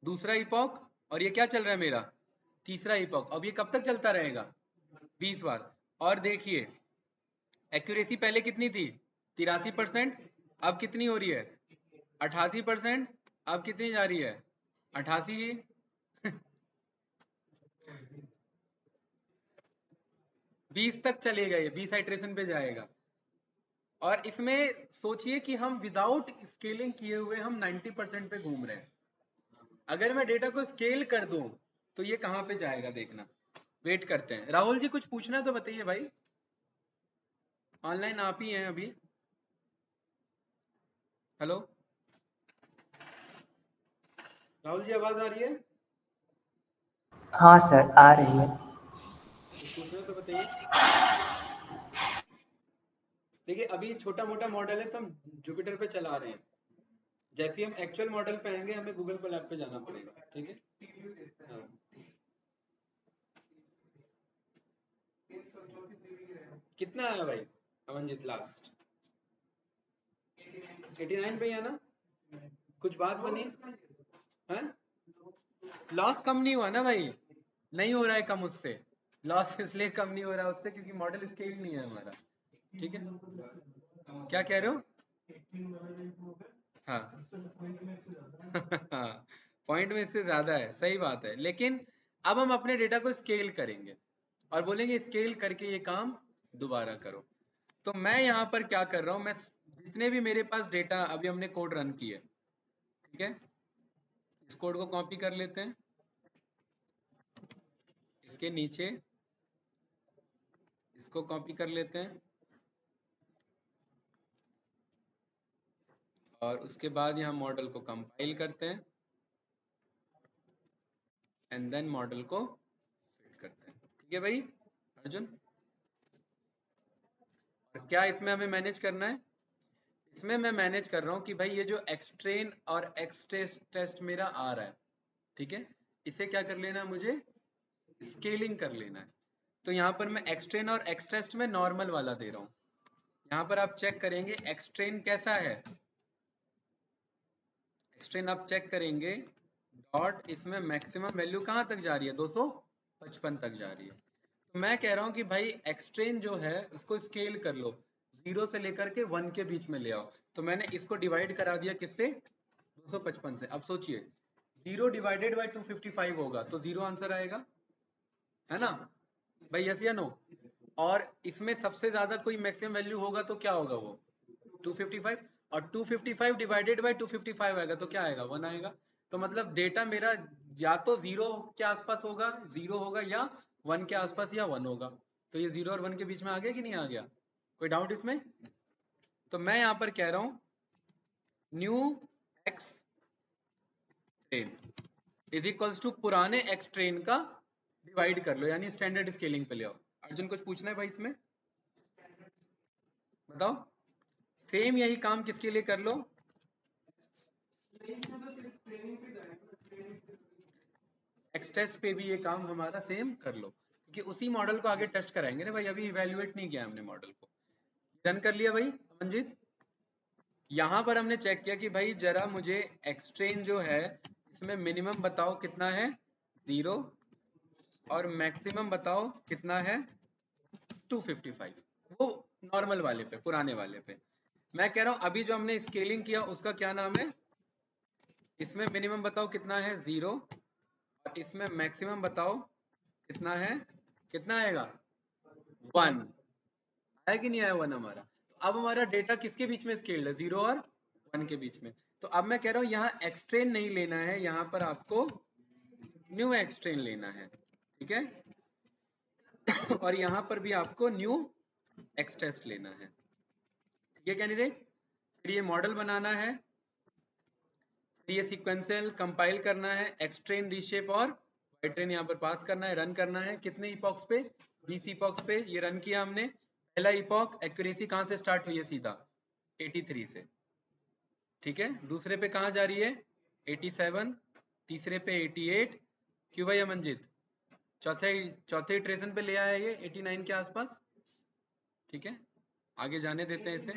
दूसरा इपॉक, और ये क्या चल रहा है मेरा, तीसरा इपॉक। अब ये कब तक चलता रहेगा, 20 बार। और देखिए एक्यूरेसी पहले कितनी थी, 83%, अब कितनी हो रही है, 88%, अब कितनी जा रही है, 88। 20 तक चलेगा, ये 20 आइट्रेशन पे जाएगा। और इसमें सोचिए कि हम विदाउट स्केलिंग किए हुए हम 90% पे घूम रहे हैं। अगर मैं डेटा को स्केल कर दूं, तो ये कहां पे जाएगा, देखना। वेट करते हैं। राहुल जी कुछ पूछना तो बताइए भाई, ऑनलाइन आप ही हैं अभी। हेलो राहुल जी, आवाज आ रही है? हाँ सर, आ रही है। कुछ पूछना तो बताइए। देखिए अभी छोटा मोटा मॉडल है, तो हम जुपिटर पे चला रहे हैं। जैसे हम एक्चुअल मॉडल पे आएंगे, हमें गूगल कोलैब पे जाना पड़ेगा, ठीक है। हाँ, कितना आया भाई अमनजीत, लास्ट 89 पे है ना, कुछ बात बनी है। लॉस कम नहीं हुआ ना भाई, नहीं हो रहा है कम उससे। लॉस इसलिए कम नहीं हो रहा उससे क्योंकि मॉडल स्केल नहीं है हमारा, ठीक है। क्या कह रहे हो, हाँ। पॉइंट में इससे ज्यादा है, सही बात है। लेकिन अब हम अपने डेटा को स्केल करेंगे, और बोलेंगे स्केल करके ये काम दोबारा करो। तो मैं यहाँ पर क्या कर रहा हूँ, मैं जितने भी मेरे पास डेटा, अभी हमने कोड रन किए, ठीक है, इस कोड को कॉपी कर लेते हैं, इसके नीचे इसको कॉपी कर लेते हैं, और उसके बाद यहाँ मॉडल को कंपाइल करते हैं, एंड देन मॉडल को फिट करते हैं। ठीक है भाई अर्जुन, और क्या इसमें हमें मैनेज करना है, इसमें मैं मैनेज कर रहा हूँ कि भाई ये जो एक्सट्रेन और एक्सटेस्ट टेस्ट मेरा आ रहा है, ठीक है, इसे क्या कर लेना है, मुझे स्केलिंग कर लेना है। तो यहाँ पर मैं एक्सट्रेन और एक्सटेस्ट में नॉर्मल वाला दे रहा हूँ। यहाँ पर आप चेक करेंगे एक्सट्रेन कैसा है, एक्सट्रेन आप चेक करेंगे, डॉट इसमें मैक्सिमम वैल्यू कहाँ तक जा रही है, 255 तक जा रही है। तो मैं कह रहा हूँ कि भाई एक्सट्रेन जो है उसको स्केल कर लो, 0 से लेकर के 1 के बीच में ले आओ। तो मैंने इसको डिवाइड करा दिया किससे, 255 से। अब सोचिए 0 डिवाइडेड बाई 255 होगा, तो 0 आंसर आएगा, है ना भाई, यस या नो। और इसमें सबसे ज्यादा कोई मैक्सिमम वैल्यू होगा तो क्या होगा, वो 255, और 255 डिवाइडेड बाई 255 आएगा तो क्या आएगा, 1 आएगा। तो मतलब डेटा मेरा या तो 0 के आसपास होगा, 0 होगा, या 1 के आसपास या 1 होगा। तो ये 0 और 1 के बीच में आ गया कि नहीं आ गया? कोई डाउट इसमें? तो मैं यहाँ पर कह रहा हूँ new X train is equals to पुराने एक्स ट्रेन का डिवाइड कर लो, यानी स्टैंडर्ड स्केलिंग पे ले आओ। अर्जुन कुछ पूछना है भाई इसमें? बताओ। सेम यही काम किसके लिए कर लो? एक्स टेस्ट पे भी ये काम हमारा सेम कर लो, क्योंकि उसी मॉडल को आगे टेस्ट कराएंगे ना भाई, अभी इवेल्युएट नहीं किया हमने मॉडल को। डन कर लिया भाई मंजित? यहाँ पर हमने चेक किया कि भाई जरा मुझे एक्सट्रेन जो है इसमें मिनिमम बताओ कितना है 0, और मैक्सिमम बताओ कितना है 255, वो नॉर्मल वाले पे, पुराने वाले पे। मैं कह रहा हूँ अभी जो हमने स्केलिंग किया उसका क्या नाम है? इसमें मिनिमम बताओ कितना है 0, और इसमें मैक्सिमम बताओ कितना है, कितना आएगा 1। आया कि नहीं आया 1 हमारा? अब हमारा डेटा किसके बीच में स्केल्ड है? 0 और 1 के बीच में। तो अब मैं कह रहा हूँ यहाँ एक्सट्रेन नहीं लेना है, यहाँ पर आपको न्यू एक्सट्रेन लेना है, ठीक है? और यहाँ पर भी आपको न्यू एक्स टेस्ट लेना है, ठीक है कैंडिडेट? फिर ये मॉडल बनाना है, फिर ये सीक्वेंशियल कंपाइल करना है, एक्सट्रेन रीशेप और वाई ट्रेन यहाँ पर पास करना है, रन करना है। कितने इपॉक्स पे? 20 इपॉक्स पे ये रन किया हमने। पहला इपॉक एक्यूरेसी कहाँ से स्टार्ट हुई है? सीधा 83 से, ठीक है? दूसरे पे कहाँ जा रही है? 87, तीसरे पे 88। क्यों भाई अमनजीत? चौथे चौथे इटरेशन पे ले आया ये 89 के आसपास, ठीक है? आगे जाने देते हैं इसे,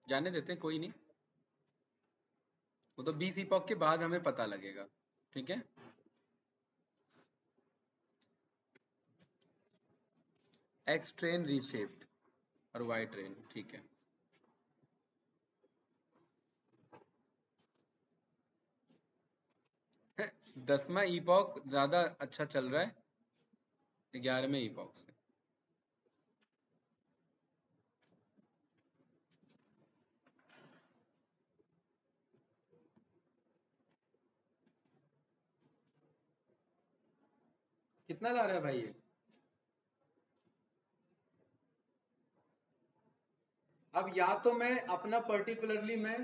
जाने देते हैं, कोई नहीं, वो तो 20 इपॉक के बाद हमें पता लगेगा, ठीक है? एक्स ट्रेन रीशेप्ड और वाई ट्रेन, ठीक है? दसवां इपॉक ज्यादा अच्छा चल रहा है 11वें इपॉक से। कितना ला रहा है भाई ये? अब या तो मैं अपना पर्टिकुलरली मैं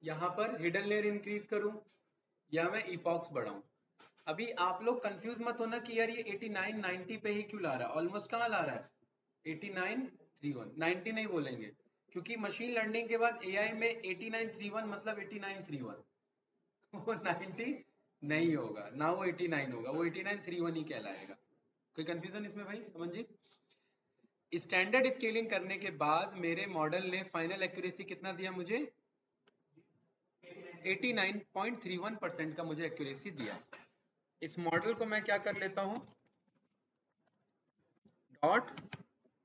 यहाँ पर हिडन लेयर इंक्रीज करूं, या मैं इपॉक्स बढ़ाऊं। अभी आप लोग कंफ्यूज मत होना कि यार ये 89 90 पे ही क्यों ला रहा है, ऑलमोस्ट कहाँ ला रहा है 89 31, 90 नहीं बोलेंगे, क्योंकि मशीन लर्निंग के बाद एआई में 89 31 मतलब 89 31, वो 90 नहीं होगा ना, वो 89 होगा, वो 89 31 ही कहलाएगा। कोई कंफ्यूजन इसमें भाई अमनजीत? स्टैंडर्ड स्केलिंग करने के बाद मेरे मॉडल ने फाइनल एक्यूरेसी कितना दिया मुझे? 89.31% का मुझे एक्यूरेसी दिया। इस मॉडल को मैं क्या कर लेता हूं, डॉट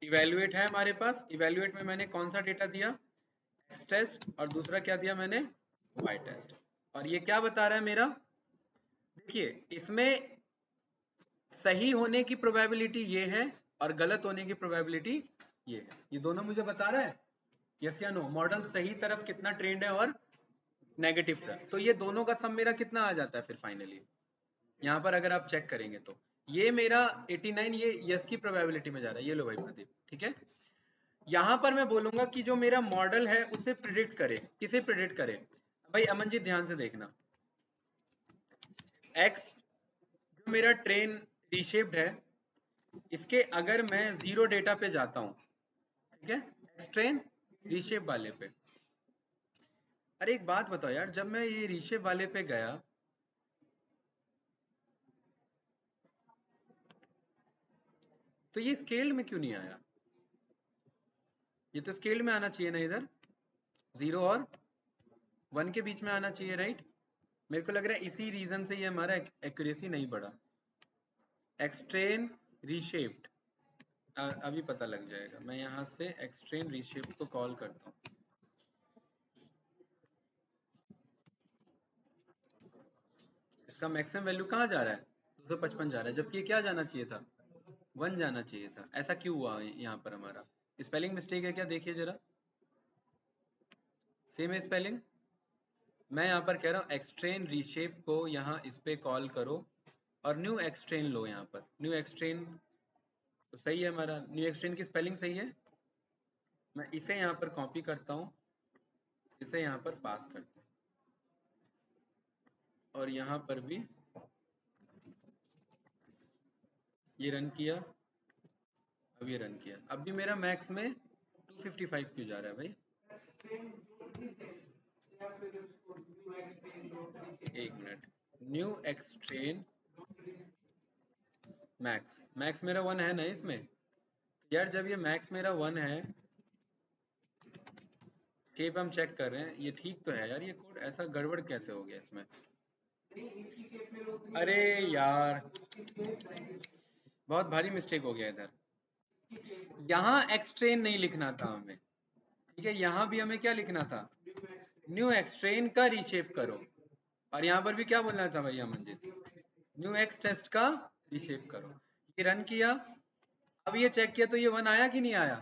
इवेल्युएट है हमारे पास। इवेल्युएट में मैंने कौन सा डेटा दिया? एक्स टेस्ट, और दूसरा क्या दिया मैंने? Y test. और ये क्या बता रहा है मेरा? देखिए इसमें सही होने की प्रोबेबिलिटी ये है और गलत होने की प्रोबेबिलिटी ये है। ये दोनों मुझे बता रहा है यस या नो, मॉडल सही तरफ कितना ट्रेंड है और नेगेटिव तरफ। तो ये दोनों का सम मेरा कितना आ जाता है फिर फाइनली? यहाँ पर अगर आप चेक करेंगे तो ये मेरा 89 ये यस की प्रोबेबिलिटी में जा रहा है। ये लो भाई प्रदीप, ठीक है? यहाँ पर मैं बोलूंगा कि जो मेरा मॉडल है उसे प्रिडिक्ट करे। किसे प्रिडिक्ट करे भाई अमन जी? ध्यान से देखना, एक्स जो मेरा ट्रेन रीशेप्ड है, इसके अगर मैं 0 डेटा पे जाता हूँ, ठीक है, एक्स ट्रेन रीशेप वाले पे। अरे एक बात बताओ यार, जब मैं ये रीशेप वाले पे गया तो ये स्केल में क्यों नहीं आया? ये तो स्केल में आना चाहिए ना, इधर 0 और 1 के बीच में आना चाहिए, राइट? मेरे को लग रहा है इसी रीजन से ये हमारा एक्यूरेसी नहीं बढ़ा। एक्सट्रेन रीशेप्ड, अभी पता लग जाएगा। मैं यहाँ से एक्सट्रेन रीशेप्ड को कॉल करता हूँ। इसका मैक्सिमम वैल्यू कहाँ जा रहा है? 255 जा रहा है, जबकि ये क्या जाना चाहिए था? 1 जाना चाहिए था। ऐसा क्यों हुआ यहाँ पर? हमारा स्पेलिंग मिस्टेक है क्या? देखिए जरा, सेम है स्पेलिंग। मैं यहाँ पर कह रहा हूँ एक्सट्रेन रीशेप को यहाँ इस पे कॉल करो, और न्यू एक्सट्रेन लो यहाँ पर। न्यू एक्सट्रेन तो सही है हमारा, न्यू एक्सट्रेन की स्पेलिंग सही है। मैं इसे यहाँ पर कॉपी करता हूँ, इसे यहाँ पर पास करता हूँ, और यहाँ पर भी ये रन किया, अब ये रन किया। अब भी मेरा मैक्स में 255 क्यों जा रहा है भाई? एक मिनट, न्यू एक्सट्रेन मैक्स, मैक्स मेरा 1 है ना इसमें यार। जब ये मैक्स मेरा 1 है, केप हम चेक कर रहे हैं, ये ठीक तो है यार। ये कोड ऐसा गड़बड़ कैसे हो गया इसमें? अरे यार बहुत भारी मिस्टेक हो गया इधर। यहाँ एक्सट्रेन नहीं लिखना था हमें, ठीक है। यहाँ भी हमें क्या लिखना था? न्यू एक्सट्रेन का रीशेप करो। और यहाँ पर भी क्या बोलना था भैया मंजित? न्यू एक्स टेस्ट का रीशेप करो। ये रन किया, अब ये चेक किया तो ये 1 आया कि नहीं आया?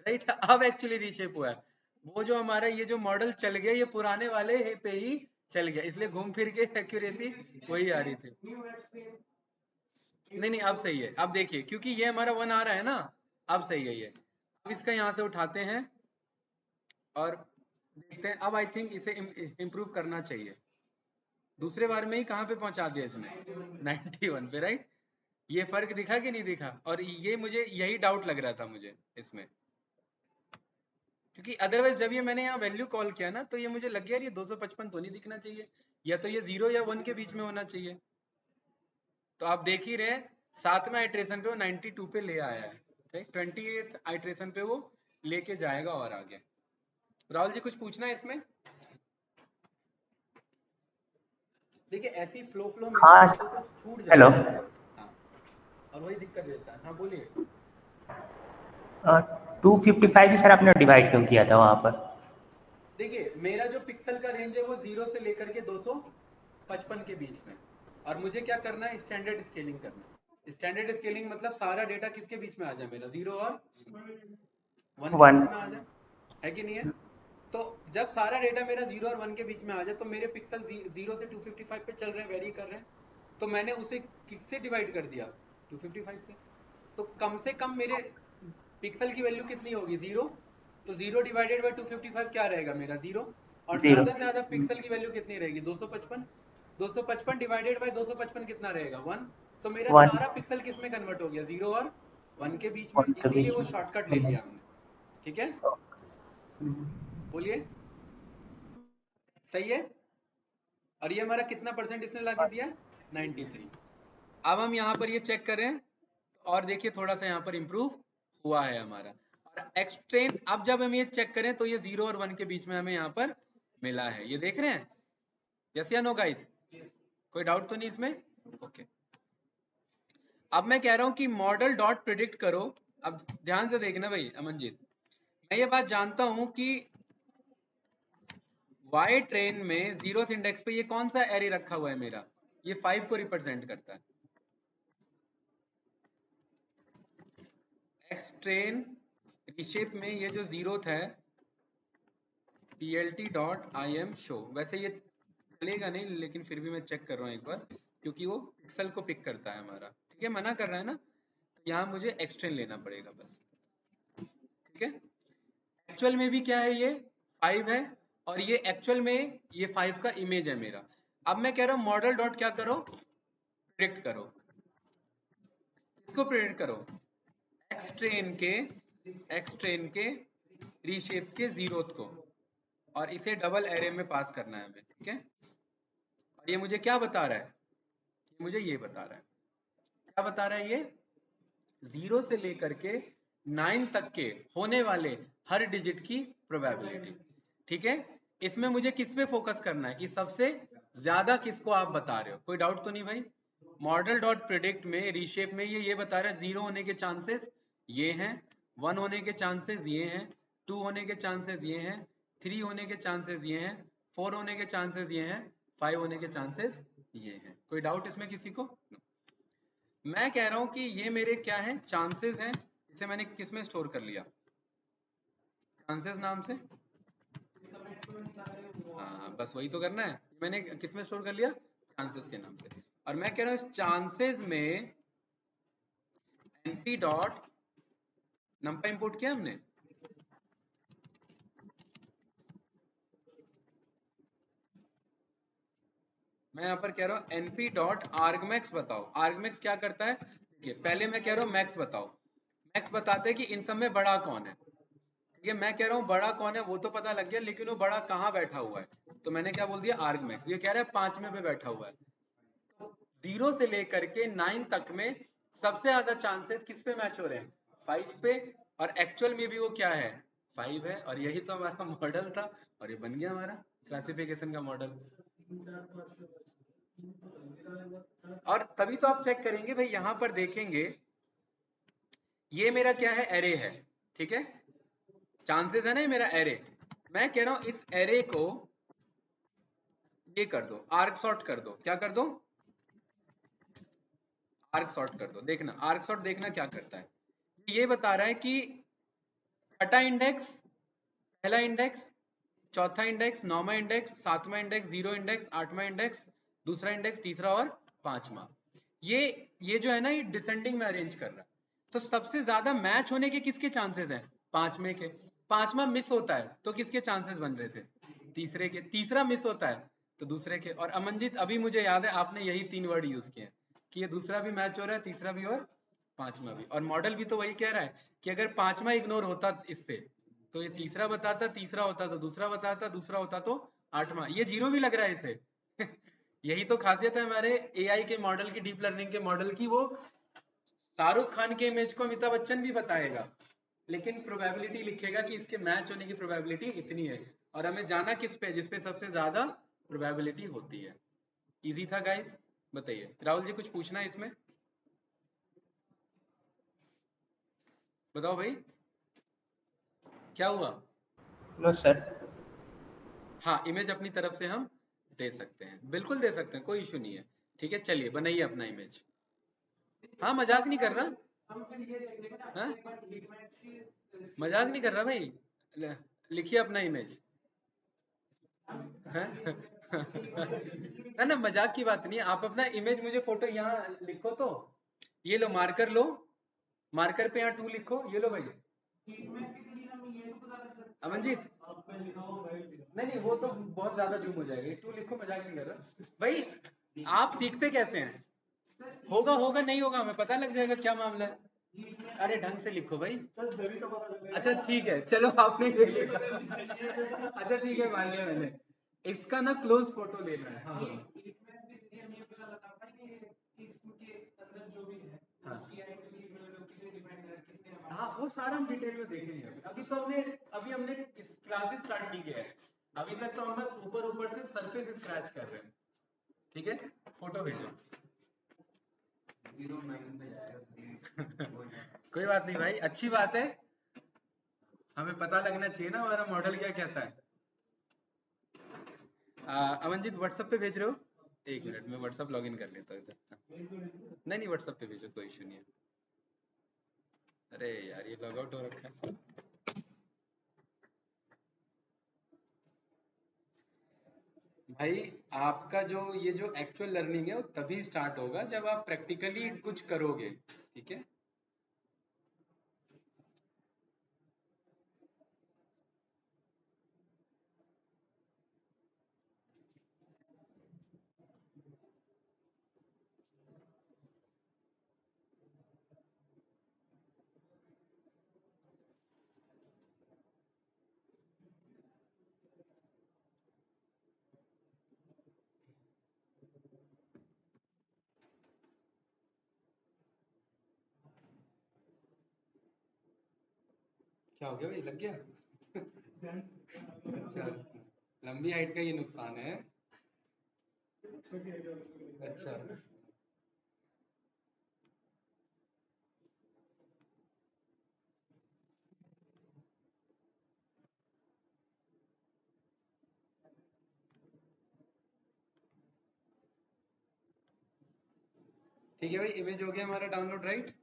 राइट, अब एक्चुअली रीशेप हुआ है। वो जो हमारा ये जो मॉडल चल गया, ये पुराने वाले पे ही चल गया, इसलिए घूम फिर के एक्यूरेसी वही आ रही थी। नहीं नहीं, अब सही है। अब देखिए, क्योंकि ये हमारा 1 आ रहा है ना, अब सही है ये। अब इसका यहाँ से उठाते हैं और देखते हैं। अब आई थिंक इसे इम्प्रूव करना चाहिए। दूसरे बार में ही कहाँ पे पहुंचा दिया इसने? 91 पे, राइट। ये फर्क दिखा कि नहीं दिखा? और ये मुझे यही डाउट लग रहा था मुझे इसमें, क्योंकि अदरवाइज जब ये मैंने यहाँ वैल्यू कॉल किया ना, तो ये मुझे लग गया ये 255 तो नहीं दिखना चाहिए, या तो ये 0 या 1 के बीच में होना चाहिए। तो आप देख ही रहे, 7वें आइट्रेशन पे वो 92 पे ले आया है, ठीक। 28th आइट्रेशन पे वो लेके जाएगा और आगे। राहुल जी कुछ पूछना है इसमें? देखिए ऐसी फ्लो में हाँ। तो कुछ छूट हेलो। जाता है। हाँ, और वही दिक्कत देता है। हाँ बोलिए। 255 ही सर आपने डिवाइड क्यों किया था वहाँ पर? देखिए मेरा जो पिक्सल का रेंज है वो 0 से लेकर के 255 के बीच में, और मुझे क्या करना है? स्टैंडर्ड स्केलिंग करना है। स्टैंडर्ड स्केलिंग मतलब सारा डेटा किसके बीच में आ जाए? मेरा 0 और 1 के 1। बीच में आ जाए, है कि नहीं है? तो जब सारा डेटा मेरा 0 और 1 के बीच में आ जाए, तो मेरे पिक्सल 0 से 255 पे चल रहे हैं, वेरी कर रहे हैं, तो मैंने उसे किससे डिवाइड कर दिया? 255 से। तो कम से कम मेरे पिक्सल की वैल्यू कितनी होगी? 0। तो 0 डिवाइडेड बाई 255 क्या रहेगा मेरा? 0। और 0। ज्यादा से ज्यादा पिक्सल की वैल्यू कितनी रहेगी? 255। 255 डिवाइडेड बाई 255 कितना रहेगा? 1। तो मेरा 1। सारा पिक्सल किस में कन्वर्ट हो गया? 0 और 1 के बीच में, 1 के इसीलिए बीच वो में। शॉर्टकट ले लिया हमने, ठीक है। बोलिए, सही है। और ये हमारा कितना परसेंट इसने लाके दिया? 93। अब हम यहाँ पर ये चेक करें, और देखिए थोड़ा सा यहाँ पर इम्प्रूव हुआ है हमारा। और एक्सट्रेन, अब जब हम ये चेक करें तो ये 0 और 1 के बीच में हमें यहाँ पर मिला है, ये देख रहे हैं? यस या नो गाइस? कोई डाउट तो नहीं इसमें? ओके। अब मैं कह रहा हूं कि मॉडल डॉट प्रिडिक्ट करो। अब ध्यान से देखना भाई अमनजीत, मैं ये बात जानता हूं कि वाई ट्रेन में 0th इंडेक्स पे ये कौन सा एरे रखा हुआ है मेरा? ये 5 को रिप्रेजेंट करता है। एक्स ट्रेन रिशेप में ये जो 0th है, plt.im शो, वैसे ये चलेगा नहीं, लेकिन फिर भी मैं चेक कर रहा हूँ एक बार, क्योंकि वो पिक्सल को पिक करता है हमारा, ठीक है। मना कर रहा है ना, तो यहाँ मुझे एक्सट्रेन लेना पड़ेगा बस, ठीक है। एक्चुअल में भी क्या है? ये 5 है, और ये एक्चुअल में ये 5 का इमेज है मेरा। अब मैं कह रहा हूँ मॉडल डॉट क्या करो? प्रिडिक्ट करो। इसको प्रिडिक्ट करो, एक्स ट्रेन के रीशेप के 0th को, और इसे डबल एरे में पास करना है हमें, ठीक है। और ये मुझे क्या बता रहा है? मुझे ये बता रहा है, क्या बता रहा है ये? 0 से लेकर के 9 तक के होने वाले हर डिजिट की प्रोबेबिलिटी, ठीक है। इसमें मुझे किस पे फोकस करना है कि सबसे ज्यादा किसको आप बता रहे हो? कोई डाउट तो नहीं भाई? मॉडल डॉट प्रिडिक्ट में रीशेप में ये बता रहा है 0 होने के चांसेस ये हैं, 1 होने के चांसेस ये हैं, 2 होने के चांसेस ये हैं, 3 होने के चांसेस ये हैं, 4 होने के चांसेस ये हैं, 5 होने के चांसेस ये हैं। कोई डाउट इसमें किसी को? मैं कह रहा हूं कि ये मेरे क्या है? चांसेस हैं। इसे मैंने किस में स्टोर कर लिया? चांसेस नाम से। हाँ बस वही तो करना है, मैंने किस में स्टोर कर लिया? चांसेस के नाम से। और मैं कह रहा हूँ इस चांसेस में np डॉट नंपा इंपोर्ट किया हमने, मैं यहाँ पर कह रहा हूँ np डॉट argmax बताओ। argmax क्या करता है, देखिए पहले मैं कह रहा हूँ मैक्स बताओ। मैक्स बताते हैं कि इन सब में बड़ा कौन है। ठीक है, मैं कह रहा हूँ बड़ा कौन है वो तो पता लग गया, लेकिन वो बड़ा कहाँ बैठा हुआ है, तो मैंने क्या बोल दिया, argmax। ये कह रहा है 5वें पे बैठा हुआ है। 0 से लेकर के 9 तक में सबसे ज्यादा चांसेस किस पे मैच हो रहे हैं, 5 पे। और एक्चुअल में भी वो क्या है, 5 है। और यही तो हमारा मॉडल था, और ये बन गया हमारा क्लासिफिकेशन का मॉडल। और तभी तो आप चेक करेंगे भाई, यहां पर देखेंगे ये मेरा क्या है, एरे है। ठीक है, चांसेस है ना, ये मेरा एरे। मैं कह रहा हूं इस एरे को ये कर दो, आर्क सॉर्ट कर दो। क्या कर दो, आर्क सॉर्ट कर दो। देखना आर्क सॉर्ट, देखना क्या करता है। ये बता रहा है कि छठा इंडेक्स, पहला इंडेक्स, चौथा इंडेक्स, नौवां इंडेक्स, सातवां इंडेक्स, जीरो इंडेक्स, आठवां इंडेक्स, दूसरा इंडेक्स, तीसरा और पांचवा। ये जो है ना, ये डिसेंडिंग में अरेंज कर रहा है। तो सबसे ज्यादा मैच होने के किसके चांसेस हैं, पांचवें के। पांचवा मिस होता है तो किसके चांसेस बन रहे थे, तीसरे के। तीसरा मिस होता है तो दूसरे के। और अमनजीत अभी मुझे याद है आपने यही 3 वर्ड यूज किए हैं कि ये दूसरा भी मैच हो रहा है, तीसरा भी और पांचवा भी। और मॉडल भी तो वही कह रहा है कि अगर पांचवा इग्नोर होता इससे तो ये तीसरा बताता, तीसरा होता तो दूसरा बताता, दूसरा होता तो आठवां। ये जीरो भी लग रहा है इसे। यही तो खासियत है हमारे एआई के मॉडल की, डीप लर्निंग के मॉडल की। वो शाहरुख खान के इमेज को अमिताभ बच्चन भी बताएगा, लेकिन प्रोबेबिलिटी लिखेगा कि इसके मैच होने की प्रोबेबिलिटी इतनी है। और हमें जाना किस पे, जिस पे सबसे ज्यादा प्रोबेबिलिटी होती है। इजी था गाइस। बताइए राहुल जी, कुछ पूछना है इसमें, बताओ भाई क्या हुआ। No sir. हाँ, इमेज अपनी तरफ से हम दे सकते हैं, बिल्कुल दे सकते हैं, कोई इशू नहीं है। ठीक है, चलिए बनाइए अपना इमेज। हाँ, मजाक नहीं कर रहा। हाँ, मजाक नहीं कर रहा भाई। लिखिए अपना इमेज। ना ना, मजाक की बात नहीं है। आप अपना इमेज मुझे फोटो यहाँ लिखो तो। ये लो मार्कर लो, मार्कर पे यहाँ 2 लिखो। ये लो भाई अमनजीत। नहीं नहीं, वो तो बहुत ज्यादा जूम हो जाएगा। 2 लिखो, मजाक नहीं कर रहा भाई। आप सीखते कैसे हैं, होगा होगा नहीं होगा हमें पता लग जाएगा क्या मामला है। अरे ढंग से लिखो भाई। अच्छा ठीक है, चलो आपने ये लिखा। अच्छा ठीक है, मान लिया मैंने। इसका ना क्लोज फोटो लेना है। हाँ बोलो। हाँ हाँ, वो सारा हम डिटेल में देखेंगे। अभी अभी तो हमने अभी हमने क्लासेस स्टार्ट नहीं किया है। अभी तक तो हम बस ऊपर ऊपर से सरफेस स्क्रैच कर रहे हैं। ठीक है, फोटो भेजो। कोई बात नहीं भाई, अच्छी बात है। हमें पता लगना चाहिए ना हमारा मॉडल क्या कहता है। अमनजीत व्हाट्सएप पे भेज रहे हो, एक मिनट में व्हाट्सएप लॉग इन कर लेता हूँ इधर। नहीं नहीं, व्हाट्सएप पे भेजो, कोई इशू नहीं है। अरे यार, ये लॉग आउट हो रखा है। भाई आपका जो ये जो एक्चुअल लर्निंग है वो तभी स्टार्ट होगा जब आप प्रैक्टिकली कुछ करोगे। ठीक है, क्या हो गया भाई, लग गया। अच्छा, लंबी हाइट का ये नुकसान है। अच्छा ठीक है भाई, इमेज हो गया हमारा download, right.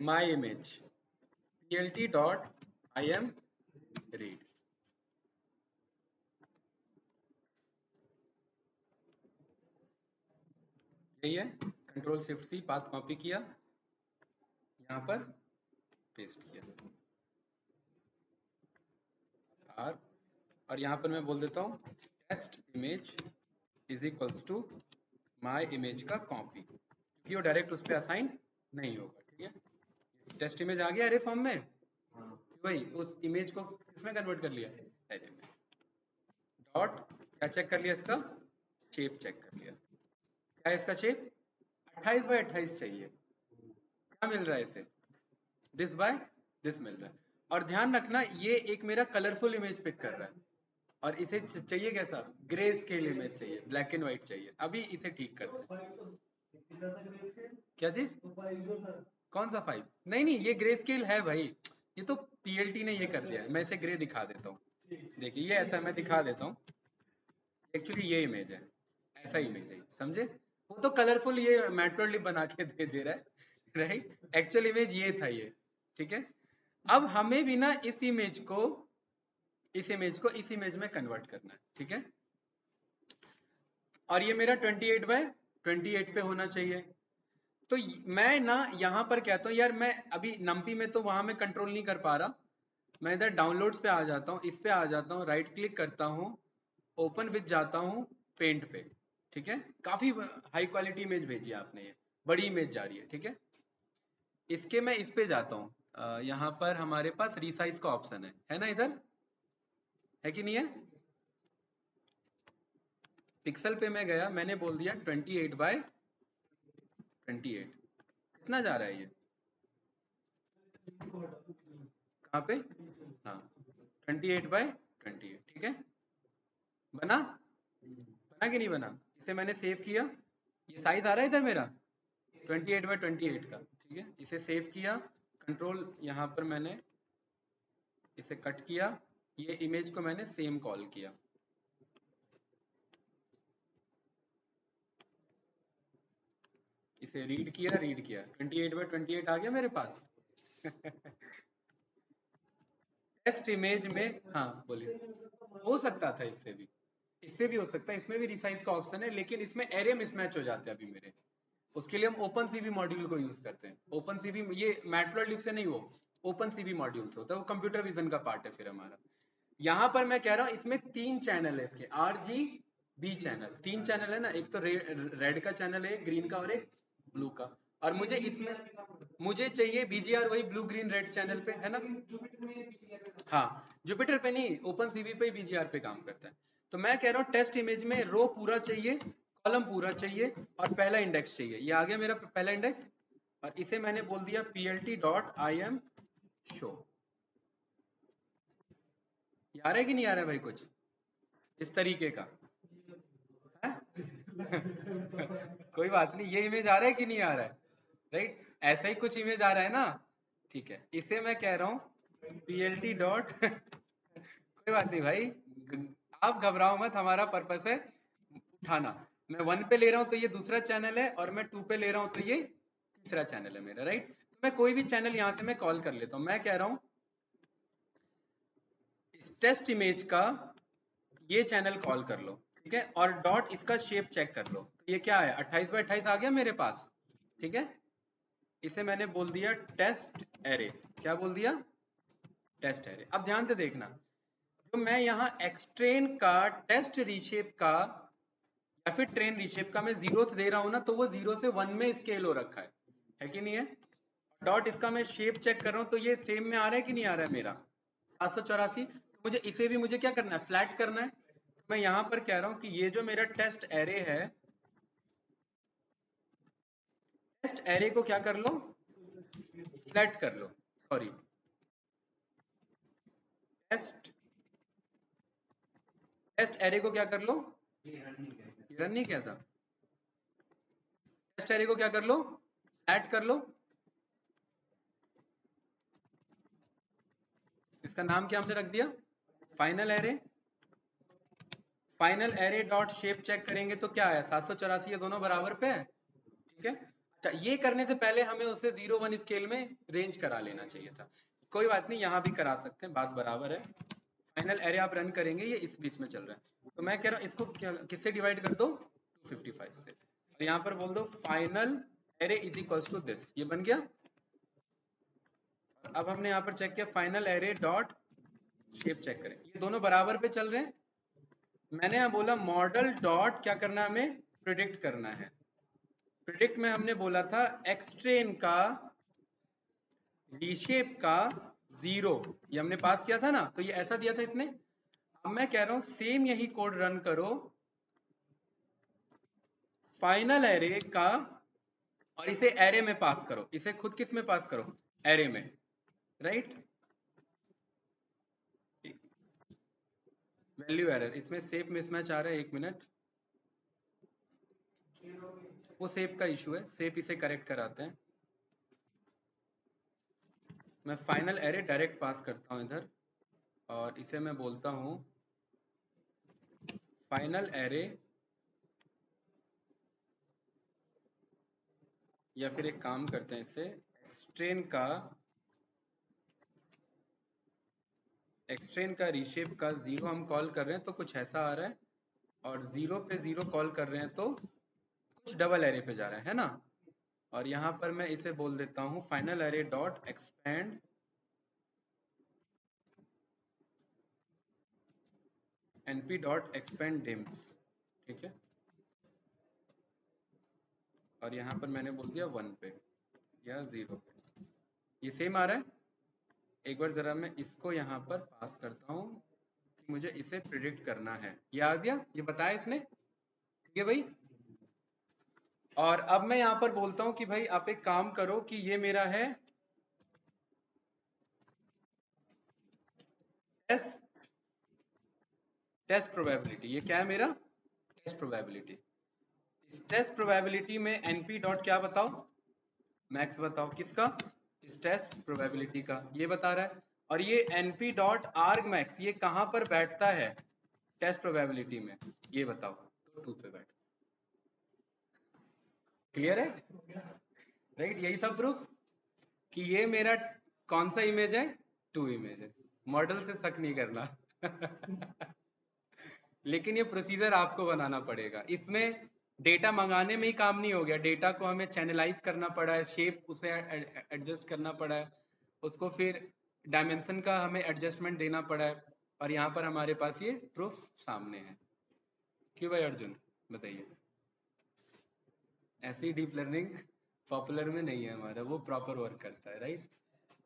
My image plt dot I M read. यही है, control shift C, path copy किया, यहाँ पर पेस्ट किया आर, और यहाँ पर मैं बोल देता हूँ test image is equals to my image का कॉपी, क्योंकि वो डायरेक्ट उस पर असाइन नहीं होगा। ठीक है, टेस्ट इमेज आ गया अरे फॉर्म में, वही उस इमेज को किसमें कन्वर्ट कर लिया, एरे में। डॉट क्या चेक कर लिया, इसका शेप चेक कर लिया, क्या है इसका शेप, 28 बाय 28 चाहिए, क्या मिल रहा है इसे, दिस बाय दिस मिल रहा है। और ध्यान रखना ये एक मेरा कलरफुल इमेज पिक कर रहा है, और इसे चाहिए कैसा, ग्रे स्केल इमेज चाहिए, ब्लैक एंड व्हाइट चाहिए। अभी इसे ठीक करते हैं, क्या चीज, कौन सा 5, नहीं नहीं ये ग्रे स्केल है भाई, ये तो पीएलटी ने ये कर दिया है। मैं इसे ग्रे दिखा देता हूँ, देखिए ये ऐसा मैं दिखा देता हूँ, एक्चुअली ये इमेज है, ऐसा इमेज है, समझे, वो तो कलरफुल ये मैटप्लॉटलिब बना के दे रहा है, राइट, एक्चुअल इमेज ये था ये। ठीक है, अब हमें भी ना इस इमेज को इस इमेज में कन्वर्ट करना है। ठीक है, और ये मेरा 28 बाय 28 पे होना चाहिए। तो मैं ना यहाँ पर कहता हूँ यार, मैं अभी नम्पी में तो वहां में कंट्रोल नहीं कर पा रहा, मैं इधर डाउनलोड्स पे आ जाता हूँ, इस पे आ जाता हूँ, राइट क्लिक करता हूँ, ओपन विद जाता हूँ, पेंट पे। ठीक है, काफी हाई क्वालिटी इमेज भेजी है आपने, ये बड़ी इमेज जा रही है। ठीक है, इसके मैं इस पे जाता हूँ, यहाँ पर हमारे पास रिसाइज का ऑप्शन है ना, इधर है कि नहीं है, पिक्सल पे मैं गया, मैंने बोल दिया 28 बाय 28, कितना जा रहा है ये, कहाँ पे, हाँ 28 बाय 28। ठीक है, बना बना कि नहीं बना, इसे मैंने सेव किया, ये साइज आ रहा है इधर मेरा 28 बाय 28 का। ठीक है, इसे सेव किया, कंट्रोल यहाँ पर मैंने इसे कट किया, ये इमेज को मैंने सेम कॉल किया, इसे रीड किया 28 बाय 28 आ गया मेरे पास। टेस्ट इमेज में, हाँ बोलिए, हो सकता था इससे भी हो सकता है, इसमें भी रिसाइज का ऑप्शन है, लेकिन इसमें एरे मिसमैच हो जाते हैं अभी मेरे, उसके लिए हम ओपन सीवी मॉड्यूल को यूज करते हैं। ओपन सीवी ये मैटप्लॉटलिब से नहीं, वो ओपन सीवी मॉड्यूल से होता है, वो कंप्यूटर विजन का पार्ट है फिर हमारा। यहाँ पर मैं कह रहा हूँ इसमें 3 चैनल है इसके, RGB चैनल, 3 चैनल है ना, एक तो रेड का चैनल है, ग्रीन का और एक ब्लू का, और मुझे इसमें मुझे चाहिए BGR वही ब्लू ग्रीन रेड चैनल पे है ना, हाँ जुपिटर पे नहीं, ओपन सीवी पे BGR पे काम करता है। तो मैं कह रहा हूँ टेस्ट इमेज में रो पूरा चाहिए, कॉलम पूरा चाहिए, और पहला इंडेक्स चाहिए, ये आ गया मेरा पहला इंडेक्स, और इसे मैंने बोल दिया plt.im शो। ये आ रहा है कि नहीं आ रहा है भाई, कुछ इस तरीके का है? कोई बात नहीं, ये इमेज आ रहा है कि नहीं आ रहा है, राइट, ऐसा ही कुछ इमेज आ रहा है ना। ठीक है, इसे मैं कह रहा हूँ plt डॉट कोई बात नहीं भाई, आप घबराओ मत, हमारा पर्पस है उठाना। मैं 1 पे ले रहा हूँ तो ये दूसरा चैनल है, और मैं 2 पे ले रहा हूँ तो ये तीसरा चैनल है मेरा, राइट। तो मैं कोई भी चैनल यहाँ से मैं कॉल कर लेता हूँ, मैं कह रहा हूँ इस टेस्ट इमेज का ये चैनल कॉल कर लो। ठीक है, और डॉट इसका शेप चेक कर लो, तो ये क्या है, 28 बाय 28 आ गया मेरे पास। ठीक है, इसे मैंने बोल दिया टेस्ट एरे, क्या बोल दिया, टेस्ट एरे। अब ध्यान से देखना, जो मैं यहाँ एक्सट्रेन का टेस्ट रीशेप का या फिर ट्रेन रीशेप का मैं जीरो दे रहा हूँ ना, तो वो 0 से 1 में स्केल हो रखा है कि नहीं है। डॉट इसका मैं शेप चेक कर रहा हूँ, तो ये सेम में आ रहा है कि नहीं आ रहा है मेरा 784। तो मुझे इसे भी मुझे क्या करना है, फ्लैट करना है। तो मैं यहाँ पर कह रहा हूँ कि ये जो मेरा टेस्ट एरे है, टेस्ट एरे को क्या कर लो, फ्लैट कर लो, सॉरी टेस्ट टेस्ट एरे को क्या कर लो, ये रन नहीं किया था, टेस्ट एरे को क्या कर लो, फ्लैट कर लो। इसका नाम क्या हमने रख दिया, final array. Final array dot shape check करेंगे तो क्या है, 784, ये दोनों बराबर पे है। ठीक है, अच्छा ये करने से पहले हमें उसे 0-1 स्केल में रेंज करा लेना चाहिए था, कोई बात नहीं, यहाँ भी करा सकते हैं, बात बराबर है। फाइनल एरे आप रन करेंगे, ये इस बीच में चल रहा है, तो मैं कह रहा हूँ इसको किससे डिवाइड कर दो, 255 से। और यहाँ पर बोल दो final array is equals to this, ये बन गया। अब हमने यहाँ पर चेक किया final array dot shape, check करें ये दोनों बराबर पे चल रहे हैं। मैंने यहाँ बोला मॉडल डॉट क्या करना है, हमें प्रिडिक्ट करना है। प्रिडिक्ट में हमने बोला था एक्सट्रेन का रीशेप का 0, ये हमने पास किया था ना, तो ये ऐसा दिया था इसने। अब मैं कह रहा हूं सेम यही कोड रन करो फाइनल एरे का, और इसे एरे में पास करो, इसे खुद किस में पास करो, एरे में, राइट। वैल्यू एरर, इसमें सेप मिसमैच आ रहा है, 1 मिनट, वो सेप का इशू है, सेप इसे करेक्ट कराते हैं। मैं फाइनल एरे डायरेक्ट पास करता हूं इधर, और इसे मैं बोलता हूं फाइनल एरे, या फिर एक काम करते हैं इसे एक्सट्रेन का रीशेप का 0 हम कॉल कर रहे हैं तो कुछ ऐसा आ रहा है, और 0 पे 0 कॉल कर रहे हैं तो कुछ डबल एरे पे जा रहा है ना। और यहाँ पर मैं इसे बोल देता हूँ final array dot expand np dot expand dims, ठीक है। और यहाँ पर मैंने बोल दिया 1 पे या 0 पे, ये सेम आ रहा है। एक बार जरा मैं इसको यहाँ पर पास करता हूँ कि मुझे इसे प्रिडिक्ट करना है, ये आ गया, ये बताया इसने, ठीक है भाई। और अब मैं यहाँ पर बोलता हूँ कि भाई आप एक काम करो कि ये मेरा है टेस्ट प्रोबेबिलिटी, ये क्या है मेरा टेस्ट प्रोबेबिलिटी। इस टेस्ट प्रोबेबिलिटी में np डॉट क्या बताओ, मैक्स बताओ, किसका, इस टेस्ट प्रोबेबिलिटी का, ये बता रहा है। और ये np डॉट आर्ग मैक्स ये कहां पर बैठता है टेस्ट प्रोबेबिलिटी में, ये बताओ, तो 2 पे बैठ, क्लियर है, राइट। यही था प्रूफ कि ये मेरा कौन सा इमेज है, 2 इमेज है, मॉडल से शक नहीं करना। लेकिन ये प्रोसीजर आपको बनाना पड़ेगा, इसमें डेटा मंगाने में ही काम नहीं हो गया, डेटा को हमें चैनलाइज करना पड़ा है, शेप उसे एडजस्ट करना पड़ा है, उसको फिर डायमेंशन का हमें एडजस्टमेंट देना पड़ा है, और यहाँ पर हमारे पास ये प्रूफ सामने है। क्यों भाई अर्जुन, बताइए। ऐसी डीप लर्निंग पॉपुलर में नहीं है हमारा, वो प्रॉपर वर्क करता है, राइट।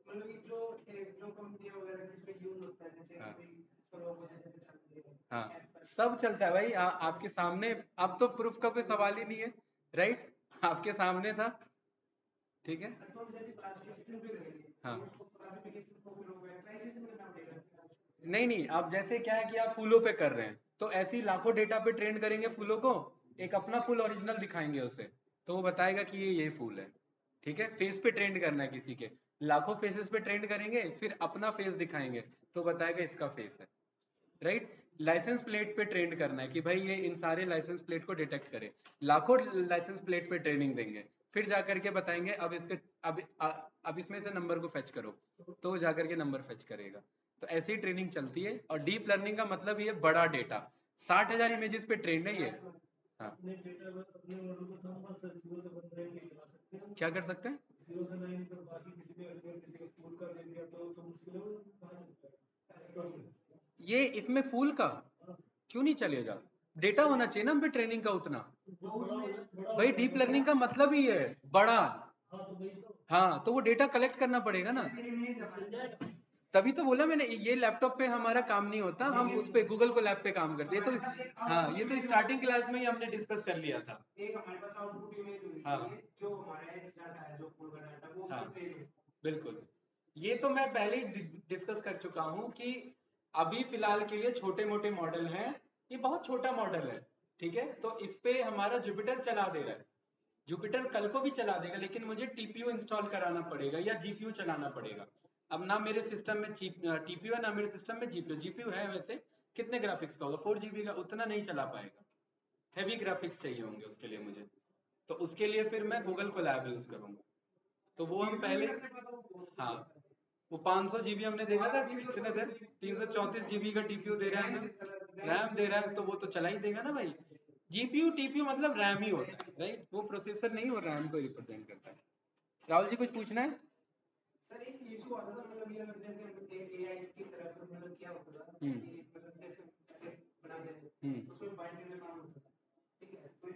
मतलब कि जो कंपनी वगैरह जिसमें यूज होता है, जैसे हाँ कोई सर्वर वगैरह पे चलती है, हाँ, सब चलता है भाई, आपके सामने, अब तो प्रूफ का कोई सवाल ही नहीं है, राइट, आपके सामने था, ठीक है। तो हम जैसे क्लासिफिकेशन पे करेंगे, हाँ उसको क्लासिफिकेशन को फिर वैक्टराइजेशन करना पड़ेगा। नहीं नहीं, अब जैसे क्या है कि आप फूलों पे कर रहे हैं, तो ऐसे ही लाखों डेटा पे ट्रेन करेंगे फूलों को, एक अपना फूल ओरिजिनल दिखाएंगे उसे, तो वो बताएगा कि ये फूल है, ठीक है। फेस पे ट्रेंड करना है किसी के, लाखों फेसेस पे ट्रेंड करेंगे, फिर अपना फेस दिखाएंगे तो बताएगा इसका फेस है, राइट। लाइसेंस प्लेट पे ट्रेंड करना है कि भाई ये इन सारे लाइसेंस प्लेट को डिटेक्ट करे, लाखों लाइसेंस प्लेट पे ट्रेनिंग देंगे, फिर जाकर के बताएंगे अब इसके अब इसमें से नंबर को फेच करो, तो जाकर के नंबर फेच करेगा। तो ऐसी ट्रेनिंग चलती है, और डीप लर्निंग का मतलब ये बड़ा डेटा, 60,000 इमेजेस पे ट्रेंड है ये। हाँ अपने डेटा में अपने मॉडल को हम बस 0 से 15 के चला सकते हैं, क्या कर सकते हैं, 0 से 9 पर, बाकी किसी पे अगर किसी का स्कूल का दे दिया तो मुश्किल है, वो कहाँ चलता है। ये इसमें फूल का क्यों नहीं चलेगा, डेटा होना चाहिए ना हम पे ट्रेनिंग का उतना, भाई डीप लर्निंग का मतलब ही है बड़ा। हाँ तो वो डेटा कलेक्ट करना पड़ेगा ना, तभी तो बोला मैंने, ये लैपटॉप पे हमारा काम नहीं होता, हम उस पे गूगल को लैब पे काम करते हैं, तो हाँ ये तो स्टार्टिंग क्लास में ही हमने डिस्कस कर लिया था। एक हमारे पास आउटपुट इमेज होनी हाँ चाहिए, जो हमारा एक्स डाटा है, जो फुल का डाटा वो हाँ ट्रेन हो। बिल्कुल, ये तो मैं पहले ही डिस्कस कर चुका हूँ कि अभी फिलहाल के लिए छोटे मोटे मॉडल हैं, ये बहुत छोटा मॉडल है, ठीक है। तो इस पे हमारा जुपिटर चला दे रहा है, जुपिटर कल को भी चला देगा, लेकिन मुझे टीपीयू इंस्टॉल कराना पड़ेगा या जीपीयू चलाना पड़ेगा। अब ना मेरे सिस्टम में टीपीयू है, ना मेरे सिस्टम में जीपीयू, जीपीयू है वैसे, कितने ग्राफिक्स का होगा, 4 GB का, उतना नहीं चला पाएगा, हैवी ग्राफिक्स चाहिए होंगे उसके लिए मुझे, तो उसके लिए फिर मैं गूगल कोलैब यूज करूंगा, तो वो हम पहले, हाँ वो 500 GB हमने देखा था कि कितने देर, 334 GB का टीपीयू दे रहा है ना, रैम दे रहा है, तो वो तो चला ही देगा ना भाई। जीपीयू टीपीयू मतलब रैम ही होता है, राइट? वो प्रोसेसर नहीं, वो रैम को रिप्रेजेंट करता है। राहुल जी कुछ पूछना है? सर एक इशू आता था, मतलब ये जैसे एआई की तरफ मतलब क्या होता था कि मतलब जैसे बना देते उसमें बाइंडिंग में काम होता था, ठीक है? तो